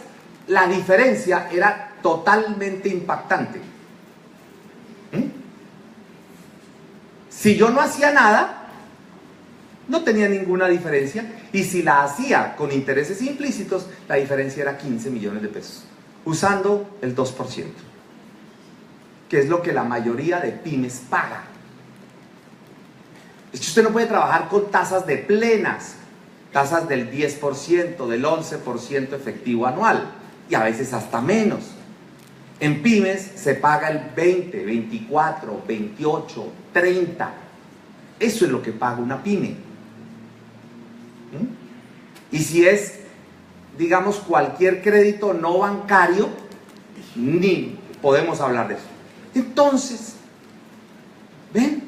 la diferencia era totalmente impactante. Si yo no hacía nada, no tenía ninguna diferencia, y si la hacía con intereses implícitos, la diferencia era 15 millones de pesos, usando el 2%, que es lo que la mayoría de pymes paga. Es que usted no puede trabajar con tasas de plenas, tasas del 10%, del 11% efectivo anual, y a veces hasta menos. En pymes se paga el 20, 24, 28, 30. Eso es lo que paga una pyme. Y si es, digamos, cualquier crédito no bancario, ni podemos hablar de eso. Entonces, ¿ven?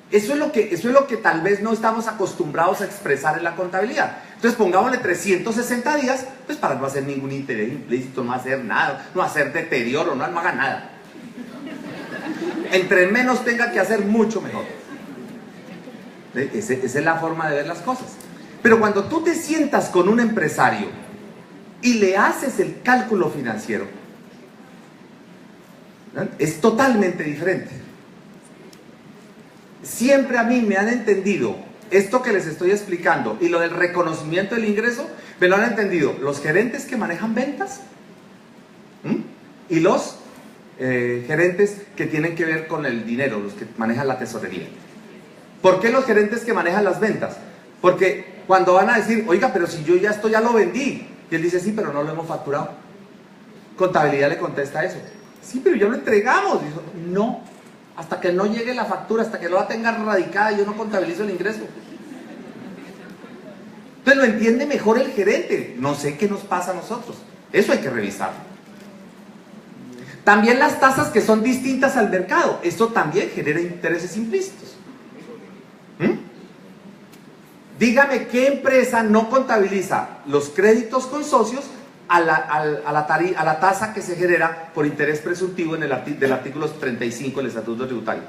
Eso es lo que tal vez no estamos acostumbrados a expresar en la contabilidad. Entonces pongámosle 360 días, pues para no hacer ningún interés implícito, no hacer nada, no hacer deterioro, no haga nada. Entre menos tenga que hacer, mucho mejor. Esa es la forma de ver las cosas. Pero cuando tú te sientas con un empresario y le haces el cálculo financiero, ¿no?, es totalmente diferente. Siempre a mí me han entendido esto que les estoy explicando y lo del reconocimiento del ingreso, me lo han entendido los gerentes que manejan ventas y los gerentes que tienen que ver con el dinero, los que manejan la tesorería. ¿Por qué los gerentes que manejan las ventas? Porque cuando van a decir, oiga, pero si yo ya esto ya lo vendí, y él dice, sí, pero no lo hemos facturado. Contabilidad le contesta eso, sí, pero ya lo entregamos. Dice, no, hasta que no llegue la factura, hasta que no la tenga radicada, yo no contabilizo el ingreso. Entonces lo entiende mejor el gerente. No sé qué nos pasa a nosotros. Eso hay que revisar. También las tasas que son distintas al mercado. Esto también genera intereses implícitos. Dígame qué empresa no contabiliza los créditos con socios a la tasa que se genera por interés presuntivo del artículo 35 del Estatuto Tributario.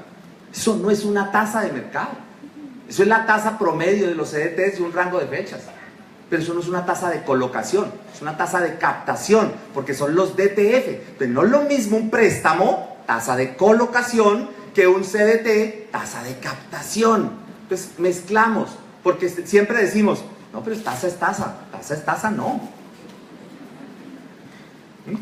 Eso no es una tasa de mercado. Eso es la tasa promedio de los CDTs de un rango de fechas. Pero eso no es una tasa de colocación, es una tasa de captación, porque son los DTF. Pero no es lo mismo un préstamo, tasa de colocación, que un CDT, tasa de captación. Entonces mezclamos, porque siempre decimos, no, pero tasa es tasa no.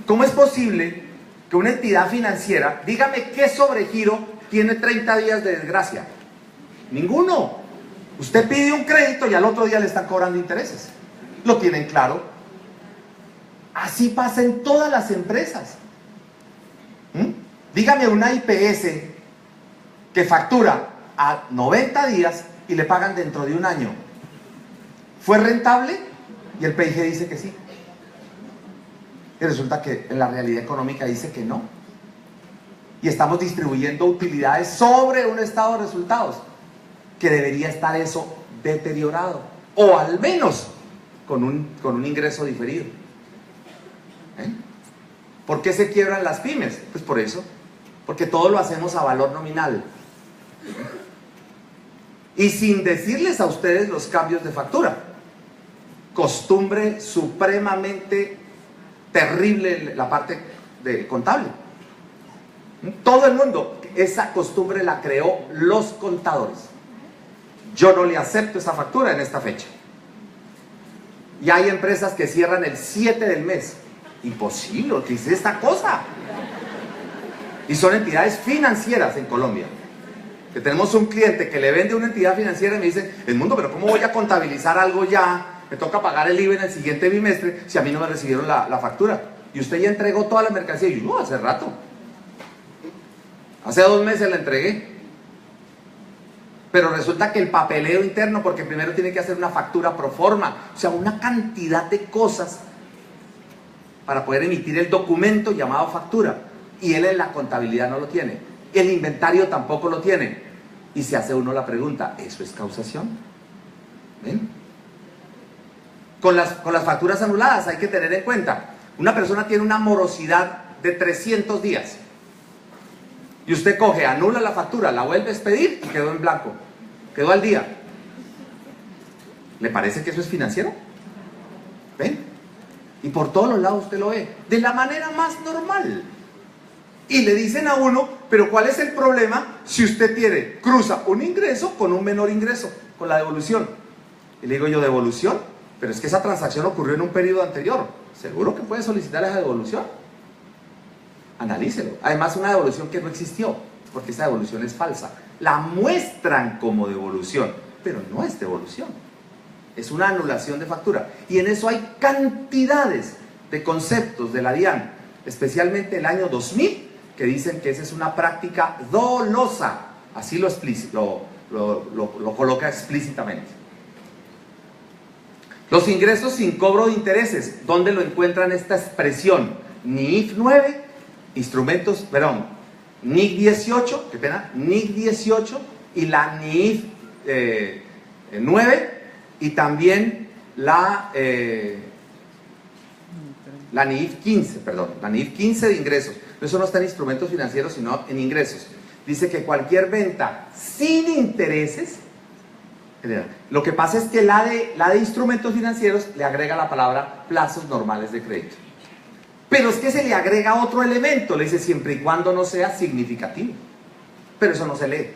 ¿Cómo es posible que una entidad financiera, dígame qué sobregiro tiene 30 días de desgracia? Ninguno. Usted pide un crédito y al otro día le están cobrando intereses. ¿Lo tienen claro? Así pasa en todas las empresas. Dígame una IPS que factura a 90 días y le pagan dentro de un año. ¿Fue rentable? Y el PIG dice que sí. Y resulta que en la realidad económica dice que no. Y estamos distribuyendo utilidades sobre un estado de resultados que debería estar eso deteriorado, o al menos con un ingreso diferido. ¿Por qué se quiebran las pymes? Pues por eso, porque todo lo hacemos a valor nominal y sin decirles a ustedes los cambios de factura. Costumbre supremamente terrible la parte de contable. Todo el mundo, esa costumbre la creó los contadores. Yo no le acepto esa factura en esta fecha. Y hay empresas que cierran el 7 del mes. Imposible, ¿qué es esta cosa? Y son entidades financieras en Colombia. Que tenemos un cliente que le vende una entidad financiera y me dice, Edmundo, pero ¿cómo voy a contabilizar algo ya? Me toca pagar el IVA en el siguiente bimestre si a mí no me recibieron la factura. Y usted ya entregó toda la mercancía. Y yo, no, hace rato. Hace 2 meses la entregué. Pero resulta que el papeleo interno, porque primero tiene que hacer una factura pro forma, o sea, una cantidad de cosas para poder emitir el documento llamado factura. Y él en la contabilidad no lo tiene. El inventario tampoco lo tiene. Y se hace uno la pregunta, ¿eso es causación? ¿Ven? Con las facturas anuladas hay que tener en cuenta, una persona tiene una morosidad de 300 días. Y usted coge, anula la factura, la vuelve a expedir y quedó en blanco. Quedó al día. ¿Le parece que eso es financiero? ¿Ven? Y por todos los lados usted lo ve. De la manera más normal. Y le dicen a uno, pero ¿cuál es el problema si usted cruza un ingreso con un menor ingreso? Con la devolución. Y le digo yo, ¿devolución? Pero es que esa transacción ocurrió en un periodo anterior. ¿Seguro que puede solicitar esa devolución? Analícelo. Además, una devolución que no existió, porque esa devolución es falsa. La muestran como devolución, pero no es devolución. Es una anulación de factura. Y en eso hay cantidades de conceptos de la DIAN, especialmente el año 2000, que dicen que esa es una práctica dolosa. Así lo coloca explícitamente. Los ingresos sin cobro de intereses. ¿Dónde lo encuentran esta expresión? NIF 9, NIC 18, qué pena, NIC 18 y la NIF 9 y también la NIF 15, la NIF 15 de ingresos. Eso no está en instrumentos financieros, sino en ingresos. Dice que cualquier venta sin intereses, lo que pasa es que la de instrumentos financieros le agrega la palabra plazos normales de crédito. Pero es que se le agrega otro elemento, le dice siempre y cuando no sea significativo. Pero eso no se lee.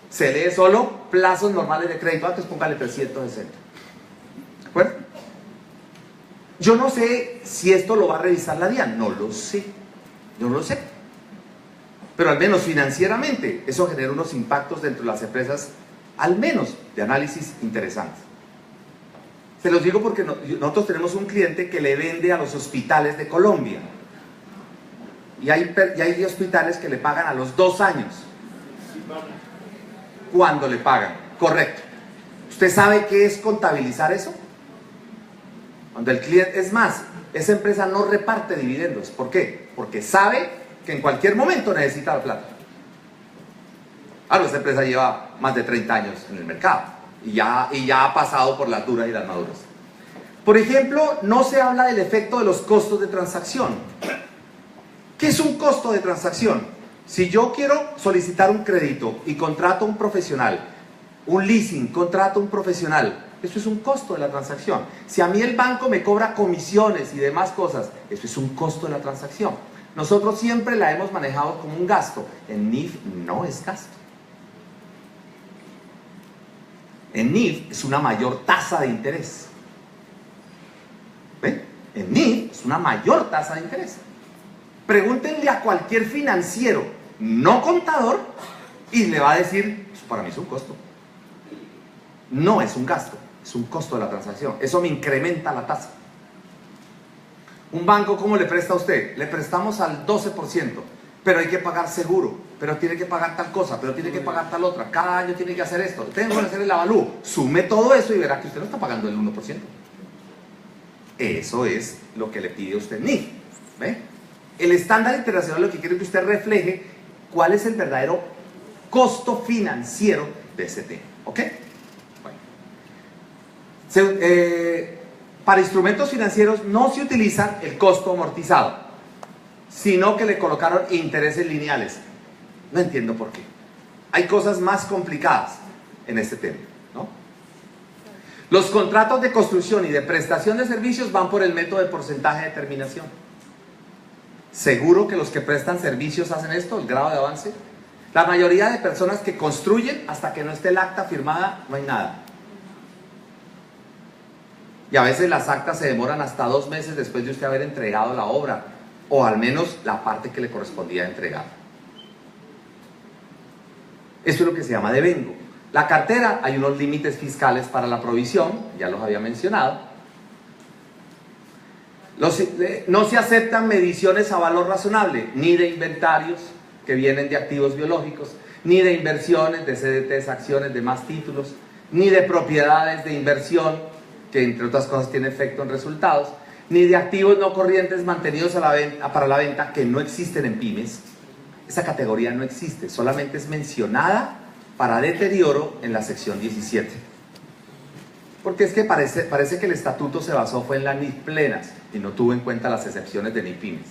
Se lee solo plazos normales de crédito. Antes póngale 360. ¿De acuerdo? Yo no sé si esto lo va a revisar la DIAN. No lo sé. Yo no lo sé. Pero al menos financieramente, eso genera unos impactos dentro de las empresas, al menos de análisis interesantes. Se los digo porque nosotros tenemos un cliente que le vende a los hospitales de Colombia. Y hay hospitales que le pagan a los 2 años. ¿Cuándo le pagan? Correcto. ¿Usted sabe qué es contabilizar eso? Cuando el cliente, es más, esa empresa no reparte dividendos. ¿Por qué? Porque sabe que en cualquier momento necesita la plata. Ahora, esta empresa lleva más de 30 años en el mercado. Y ya ha pasado por las duras y las maduras. Por ejemplo, no se habla del efecto de los costos de transacción. ¿Qué es un costo de transacción? Si yo quiero solicitar un crédito y contrato a un profesional, un leasing, contrato a un profesional, eso es un costo de la transacción. Si a mí el banco me cobra comisiones y demás cosas, eso es un costo de la transacción. Nosotros siempre la hemos manejado como un gasto. En NIF no es gasto. En NIF es una mayor tasa de interés. ¿Ven? En NIF es una mayor tasa de interés. Pregúntenle a cualquier financiero, no contador, y le va a decir, pues para mí es un costo. No es un gasto, es un costo de la transacción. Eso me incrementa la tasa. Un banco, ¿cómo le presta a usted? Le prestamos al 12%, pero hay que pagar seguro, pero tiene que pagar tal cosa, pero tiene que pagar tal otra. Cada año tiene que hacer esto. Tengo que hacer el avalúo. Sume todo eso y verá que usted no está pagando el 1%. Eso es lo que le pide a usted NIF. ¿Ve? El estándar internacional lo que quiere es que usted refleje cuál es el verdadero costo financiero de ese tema. ¿Ok? Bueno. Para instrumentos financieros no se utiliza el costo amortizado, sino que le colocaron intereses lineales. No entiendo por qué. Hay cosas más complicadas en este tema, ¿no? Los contratos de construcción y de prestación de servicios van por el método de porcentaje de terminación. ¿Seguro que los que prestan servicios hacen esto, el grado de avance? La mayoría de personas que construyen, hasta que no esté el acta firmada, no hay nada. Y a veces las actas se demoran hasta 2 meses después de usted haber entregado la obra, o al menos la parte que le correspondía entregar. Eso es lo que se llama devengo. La cartera, hay unos límites fiscales para la provisión, ya los había mencionado. No se aceptan mediciones a valor razonable, ni de inventarios que vienen de activos biológicos, ni de inversiones, de CDTs, acciones, de más títulos, ni de propiedades de inversión, que entre otras cosas tiene efecto en resultados, ni de activos no corrientes mantenidos para la venta, que no existen en pymes. Esa categoría no existe, solamente es mencionada para deterioro en la sección 17. Porque es que parece que el estatuto se basó fue en las NIF plenas y no tuvo en cuenta las excepciones de NIF pymes.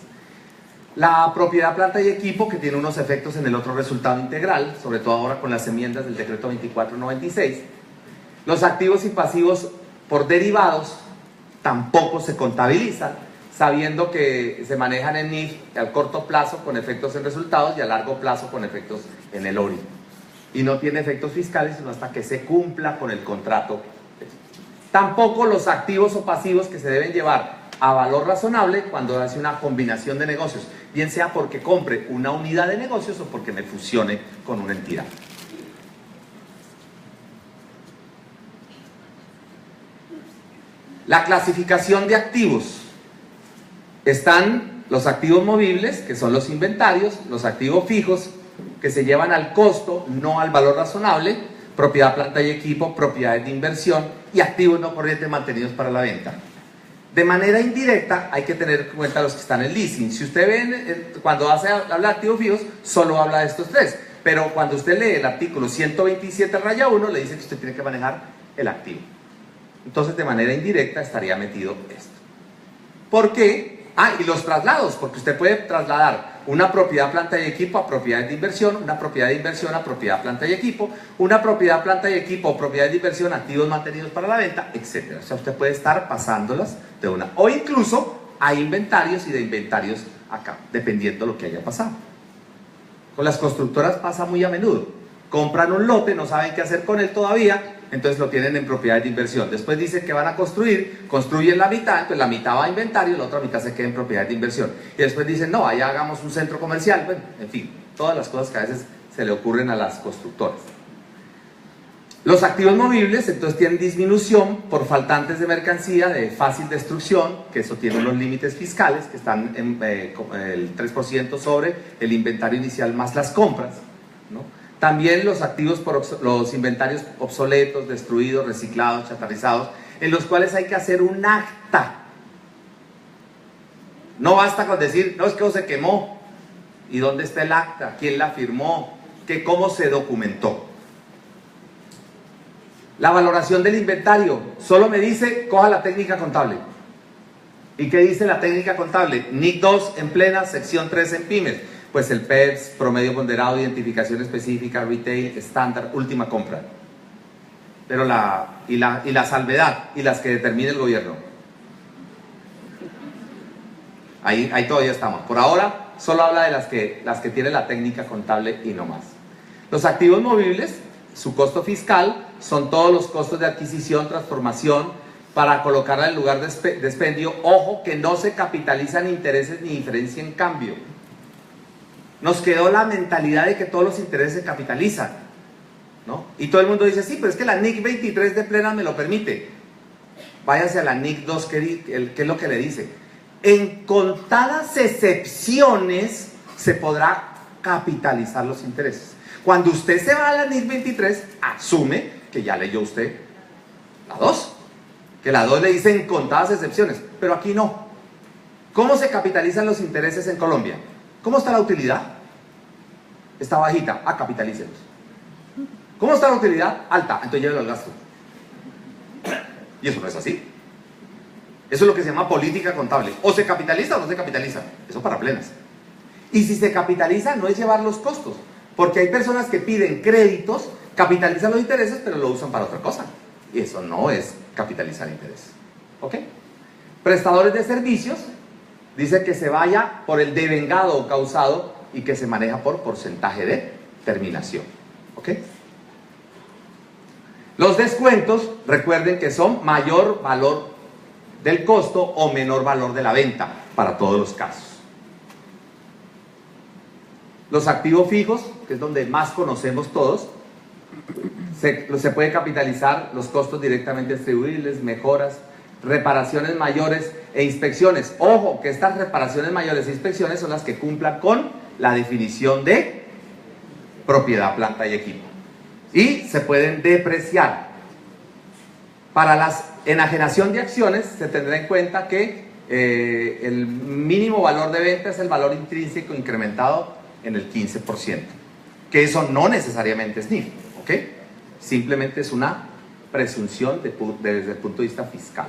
La propiedad, planta y equipo, que tiene unos efectos en el otro resultado integral, sobre todo ahora con las enmiendas del decreto 2496. Los activos y pasivos por derivados tampoco se contabilizan, sabiendo que se manejan en NIF al corto plazo con efectos en resultados y a largo plazo con efectos en el ORI. Y no tiene efectos fiscales sino hasta que se cumpla con el contrato. Tampoco los activos o pasivos que se deben llevar a valor razonable cuando hace una combinación de negocios, bien sea porque compre una unidad de negocios o porque me fusione con una entidad. La clasificación de activos. Están los activos movibles, que son los inventarios, los activos fijos, que se llevan al costo, no al valor razonable, propiedad, planta y equipo, propiedades de inversión y activos no corrientes mantenidos para la venta. De manera indirecta hay que tener en cuenta los que están en leasing. Si usted ve, cuando habla de activos fijos, solo habla de estos tres, pero cuando usted lee el artículo 127-1, le dice que usted tiene que manejar el activo. Entonces, de manera indirecta estaría metido esto. ¿Por qué? Y los traslados, porque usted puede trasladar una propiedad, planta y equipo a propiedades de inversión, una propiedad de inversión a propiedad, planta y equipo, una propiedad, planta y equipo o propiedades de inversión, activos mantenidos para la venta, etc. O sea, usted puede estar pasándolas de una, o incluso a inventarios y de inventarios acá, dependiendo de lo que haya pasado. Con las constructoras pasa muy a menudo. Compran un lote, no saben qué hacer con él todavía, entonces lo tienen en propiedades de inversión. Después dicen que van a construir, construyen la mitad, entonces la mitad va a inventario y la otra mitad se queda en propiedades de inversión. Y después dicen, no, allá hagamos un centro comercial. Bueno, en fin, todas las cosas que a veces se le ocurren a las constructoras. Los activos movibles, entonces, tienen disminución por faltantes de mercancía de fácil destrucción, que eso tiene unos límites fiscales que están en el 3% sobre el inventario inicial más las compras, ¿no? También los activos los inventarios obsoletos, destruidos, reciclados, chatarrizados, en los cuales hay que hacer un acta. No basta con decir, no, es que se quemó. ¿Y dónde está el acta? ¿Quién la firmó? ¿Cómo se documentó? La valoración del inventario solo me dice, coja la técnica contable. ¿Y qué dice la técnica contable? NIC 2 en plena, sección 3 en pymes. Pues el PEPS, promedio ponderado, identificación específica, retail, estándar, última compra. Pero la salvedad y las que determine el gobierno. Ahí todavía estamos. Por ahora solo habla de las que tiene la técnica contable y no más. Los activos movibles, su costo fiscal, son todos los costos de adquisición, transformación, para colocarla en lugar de expendio. Ojo, que no se capitalizan intereses ni diferencia en cambio. Nos quedó la mentalidad de que todos los intereses se capitalizan, ¿no? Y todo el mundo dice, sí, pero es que la NIC 23 de plena me lo permite. Váyase a la NIC 2, que es lo que le dice. En contadas excepciones se podrá capitalizar los intereses. Cuando usted se va a la NIC 23, asume que ya leyó usted la 2. Que la 2 le dice en contadas excepciones, pero aquí no. ¿Cómo se capitalizan los intereses en Colombia? ¿Cómo está la utilidad? Está bajita, capitalícelos. ¿Cómo está la utilidad? Alta, entonces llévelo al gasto. Y eso no es así. Eso es lo que se llama política contable. O se capitaliza o no se capitaliza. Eso para plenas. Y si se capitaliza, no es llevar los costos. Porque hay personas que piden créditos, capitalizan los intereses, pero lo usan para otra cosa. Y eso no es capitalizar intereses. ¿Ok? Prestadores de servicios, dice que se vaya por el devengado o causado y que se maneja por porcentaje de terminación. ¿Ok? Los descuentos, recuerden que son mayor valor del costo o menor valor de la venta para todos los casos. Los activos fijos, que es donde más conocemos todos, se puede capitalizar los costos directamente distribuibles, mejoras, reparaciones mayores e inspecciones. Ojo, que estas reparaciones mayores e inspecciones son las que cumplan con la definición de propiedad, planta y equipo. Y se pueden depreciar. Para la enajenación de acciones se tendrá en cuenta que el mínimo valor de venta es el valor intrínseco incrementado en el 15%. Que eso no necesariamente es NIF, ¿ok? Simplemente es una presunción desde el punto de vista fiscal.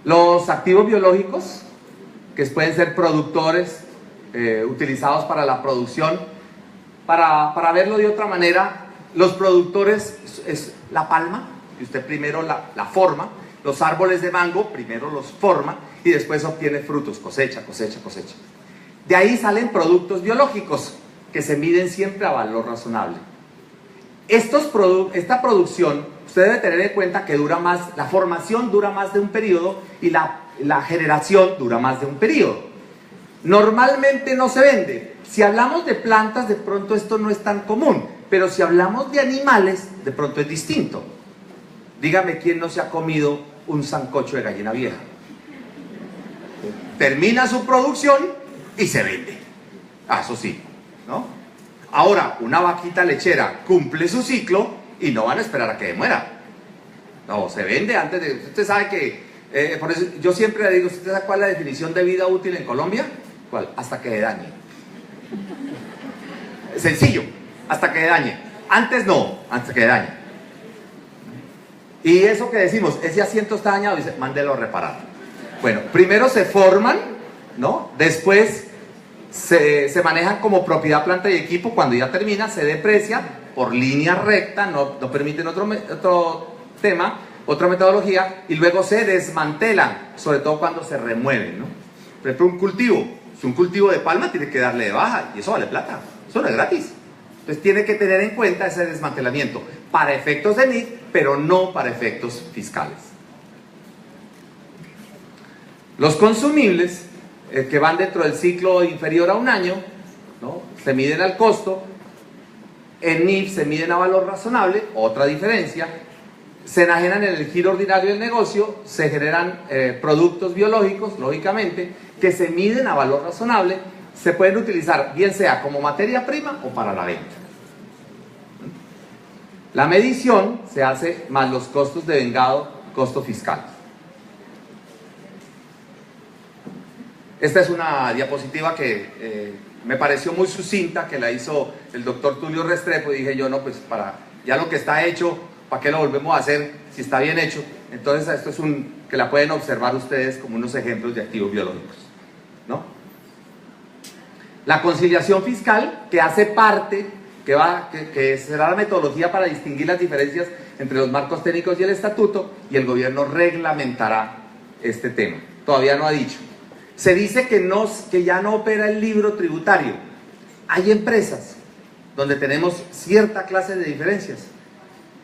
Los activos biológicos, que pueden ser productores utilizados para la producción, para verlo de otra manera, los productores es la palma, y usted primero la forma, los árboles de mango primero los forma y después obtiene frutos, cosecha, cosecha, cosecha. De ahí salen productos biológicos que se miden siempre a valor razonable. Esta producción, usted debe tener en cuenta que dura más, la formación dura más de un periodo y la generación dura más de un periodo. Normalmente no se vende. Si hablamos de plantas, de pronto esto no es tan común, pero si hablamos de animales, de pronto es distinto. Dígame quién no se ha comido un sancocho de gallina vieja. Termina su producción y se vende. Eso sí, ¿no? Ahora, una vaquita lechera cumple su ciclo y no van a esperar a que muera. No, se vende antes de... Usted sabe que... por eso yo siempre le digo, ¿usted sabe cuál es la definición de vida útil en Colombia? ¿Cuál? Hasta que dañe. Sencillo, hasta que dañe. Antes no, hasta que dañe. Y eso que decimos, ese asiento está dañado, dice, mándelo a reparar. Bueno, primero se forman, ¿no? Después se manejan como propiedad, planta y equipo. Cuando ya termina, se deprecia por línea recta, no permiten otro tema, otra metodología, y luego se desmantelan, sobre todo cuando se remueven, ¿no? Por ejemplo, un cultivo, si un cultivo de palma tiene que darle de baja, y eso vale plata, eso no es gratis. Entonces tiene que tener en cuenta ese desmantelamiento para efectos de NIF, pero no para efectos fiscales. Los consumibles, que van dentro del ciclo inferior a un año, ¿no? Se miden al costo. En NIF se miden a valor razonable, otra diferencia. Se enajenan en el giro ordinario del negocio, se generan productos biológicos, lógicamente, que se miden a valor razonable, se pueden utilizar bien sea como materia prima o para la venta. La medición se hace más los costos de vengado, costo fiscal. Esta es una diapositiva que me pareció muy sucinta, que la hizo el doctor Tulio Restrepo, y dije yo, no, pues para ya lo que está hecho, ¿para qué lo volvemos a hacer si está bien hecho? Entonces esto es que la pueden observar ustedes como unos ejemplos de activos biológicos, ¿no? La conciliación fiscal, que hace parte, que será la metodología para distinguir las diferencias entre los marcos técnicos y el estatuto, y el gobierno reglamentará este tema. Todavía no ha dicho. Se dice que ya no opera el libro tributario. Hay empresas donde tenemos cierta clase de diferencias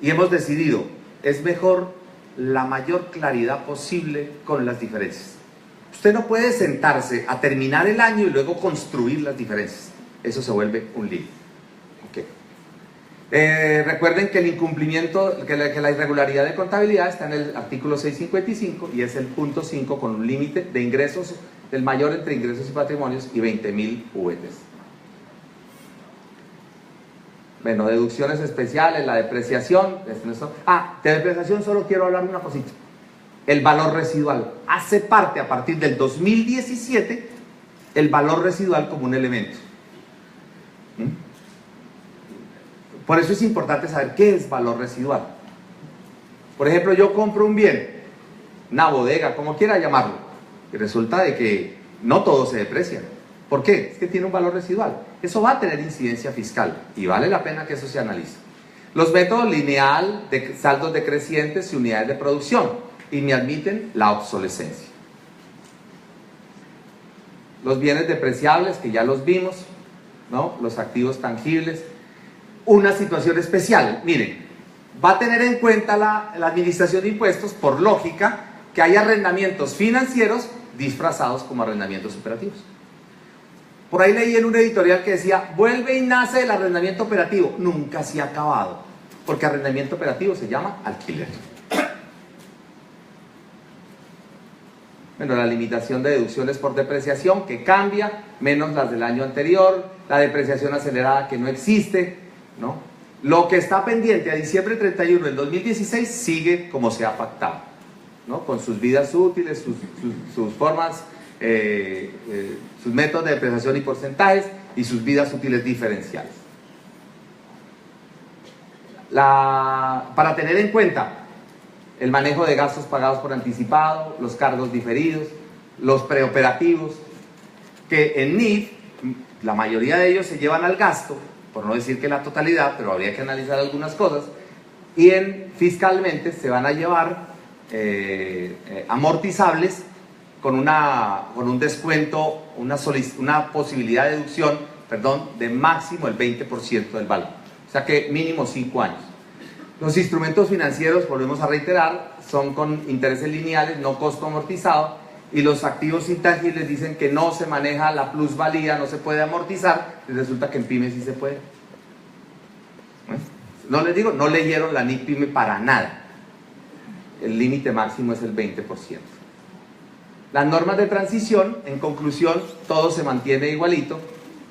y hemos decidido, es mejor la mayor claridad posible con las diferencias. Usted no puede sentarse a terminar el año y luego construir las diferencias. Eso se vuelve un lío. Okay. Recuerden que el incumplimiento, que la irregularidad de contabilidad está en el artículo 655 y es el punto 5 con un límite de ingresos del mayor entre ingresos y patrimonios y 20.000 VTs. Bueno, deducciones especiales, la depreciación. De depreciación solo quiero hablar una cosita. El valor residual hace parte a partir del 2017 el valor residual como un elemento. Por eso es importante saber qué es valor residual. Por ejemplo, yo compro un bien, una bodega, como quiera llamarlo, y resulta de que no todo se deprecia. ¿Por qué? Es que tiene un valor residual. Eso va a tener incidencia fiscal y vale la pena que eso se analice. Los métodos lineal de saldos decrecientes y unidades de producción y me admiten la obsolescencia. Los bienes depreciables, que ya los vimos, ¿no? Los activos tangibles. Una situación especial, miren, va a tener en cuenta la administración de impuestos, por lógica, que hay arrendamientos financieros disfrazados como arrendamientos operativos. Por ahí leí en un editorial que decía, vuelve y nace el arrendamiento operativo. Nunca se ha acabado, porque arrendamiento operativo se llama alquiler. Bueno, la limitación de deducciones por depreciación que cambia, menos las del año anterior, la depreciación acelerada que no existe, ¿no? Lo que está pendiente a diciembre 31 del 2016 sigue como se ha pactado, ¿no? Con sus vidas útiles, sus formas, sus métodos de depreciación y porcentajes y sus vidas útiles diferenciales. Para tener en cuenta el manejo de gastos pagados por anticipado, los cargos diferidos, los preoperativos, que en NIF la mayoría de ellos se llevan al gasto, por no decir que la totalidad, pero habría que analizar algunas cosas, y fiscalmente se van a llevar amortizables con un descuento, una posibilidad de deducción, de máximo el 20% del valor, o sea que mínimo 5 años. Los instrumentos financieros, volvemos a reiterar, son con intereses lineales, no costo amortizado, y los activos intangibles dicen que no se maneja la plusvalía, no se puede amortizar, y resulta que en PYME sí se puede. No les digo, no leyeron la NIC PYME para nada. El límite máximo es el 20%. Las normas de transición, en conclusión, todo se mantiene igualito,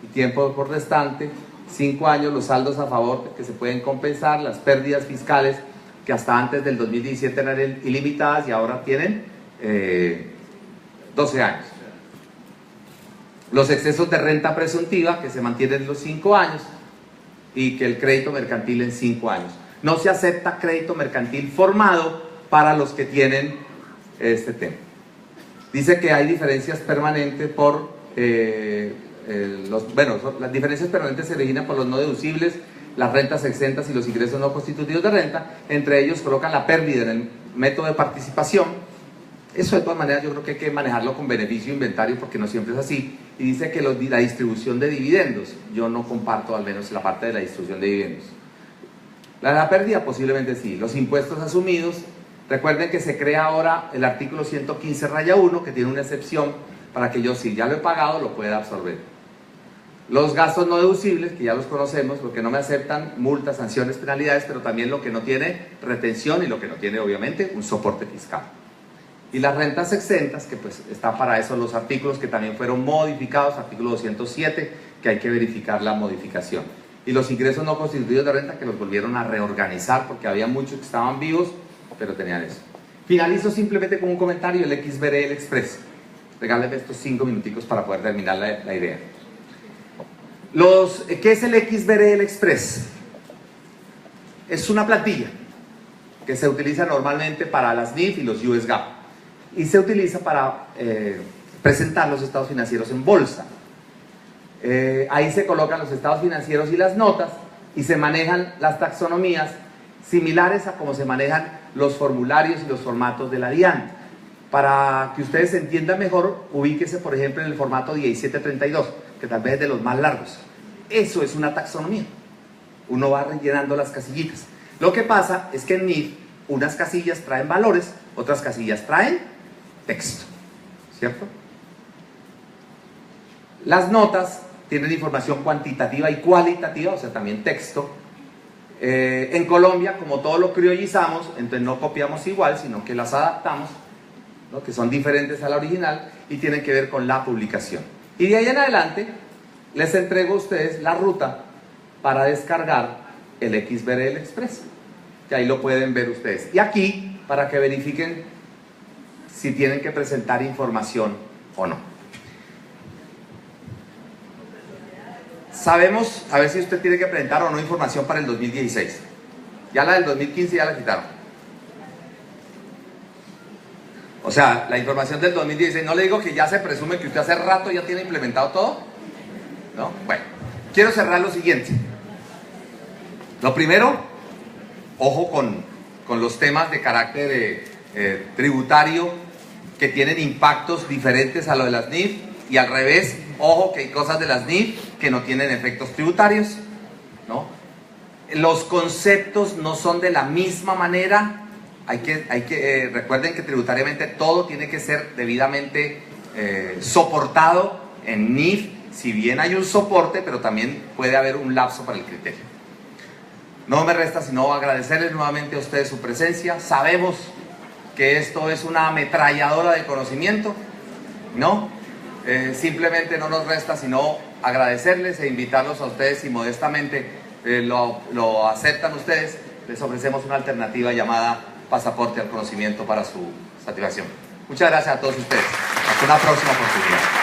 el tiempo por restante, 5 años, los saldos a favor que se pueden compensar, las pérdidas fiscales que hasta antes del 2017 eran ilimitadas y ahora tienen 12 años. Los excesos de renta presuntiva que se mantienen los 5 años y que el crédito mercantil en 5 años. No se acepta crédito mercantil formado para los que tienen este tema. Dice que hay diferencias permanentes por las diferencias permanentes se originan por los no deducibles, las rentas exentas y los ingresos no constitutivos de renta. Entre ellos colocan la pérdida en el método de participación. Eso de todas maneras yo creo que hay que manejarlo con beneficio de inventario porque no siempre es así. Y dice que la distribución de dividendos, yo no comparto al menos la parte de la distribución de dividendos. La pérdida posiblemente sí. Los impuestos asumidos, recuerden que se crea ahora el artículo 115-1 que tiene una excepción para que yo, si ya lo he pagado, lo pueda absorber. Los gastos no deducibles, que ya los conocemos, lo que no me aceptan, multas, sanciones, penalidades, pero también lo que no tiene retención y lo que no tiene, obviamente, un soporte fiscal. Y las rentas exentas, que pues está para eso los artículos que también fueron modificados, artículo 207, que hay que verificar la modificación. Y los ingresos no constituidos de renta, que los volvieron a reorganizar, porque había muchos que estaban vivos, pero tenían eso. Finalizo simplemente con un comentario, el XBRL Express. Regálenme estos 5 minuticos para poder terminar la idea. ¿Qué es el XBRL Express? Es una plantilla que se utiliza normalmente para las NIF y los US GAAP, y se utiliza para presentar los estados financieros en bolsa. Ahí se colocan los estados financieros y las notas, y se manejan las taxonomías similares a como se manejan los formularios y los formatos de la DIAN. Para que ustedes se entiendan mejor, ubíquese por ejemplo en el formato 1732, que tal vez es de los más largos. Eso es una taxonomía. Uno va rellenando las casillitas. Lo que pasa es que en NIF unas casillas traen valores, otras casillas traen texto, ¿cierto? Las notas tienen información cuantitativa y cualitativa, o sea, también texto. En Colombia, como todo lo criollizamos, entonces no copiamos igual, sino que las adaptamos, ¿no? Que son diferentes a la original y tienen que ver con la publicación. Y de ahí en adelante, les entrego a ustedes la ruta para descargar el XBRL Express, que ahí lo pueden ver ustedes. Y aquí, para que verifiquen si tienen que presentar información o no. Sabemos, a ver si usted tiene que presentar o no información para el 2016. Ya la del 2015 ya la quitaron. O sea, la información del 2016, no le digo que ya se presume que usted hace rato ya tiene implementado todo, ¿no? Bueno, quiero cerrar lo siguiente. Lo primero, ojo con los temas de carácter tributario que tienen impactos diferentes a lo de las NIF, y al revés, ojo que hay cosas de las NIF que no tienen efectos tributarios, ¿no? Los conceptos no son de la misma manera. Recuerden que tributariamente todo tiene que ser debidamente soportado en NIF, si bien hay un soporte, pero también puede haber un lapso para el criterio. No me resta sino agradecerles nuevamente a ustedes su presencia. Sabemos que esto es una ametralladora de conocimiento, ¿no? Simplemente no nos resta sino agradecerles e invitarlos a ustedes, si modestamente lo aceptan ustedes, les ofrecemos una alternativa llamada Pasaporte al Conocimiento para su satisfacción. Muchas gracias a todos ustedes. Hasta una próxima oportunidad.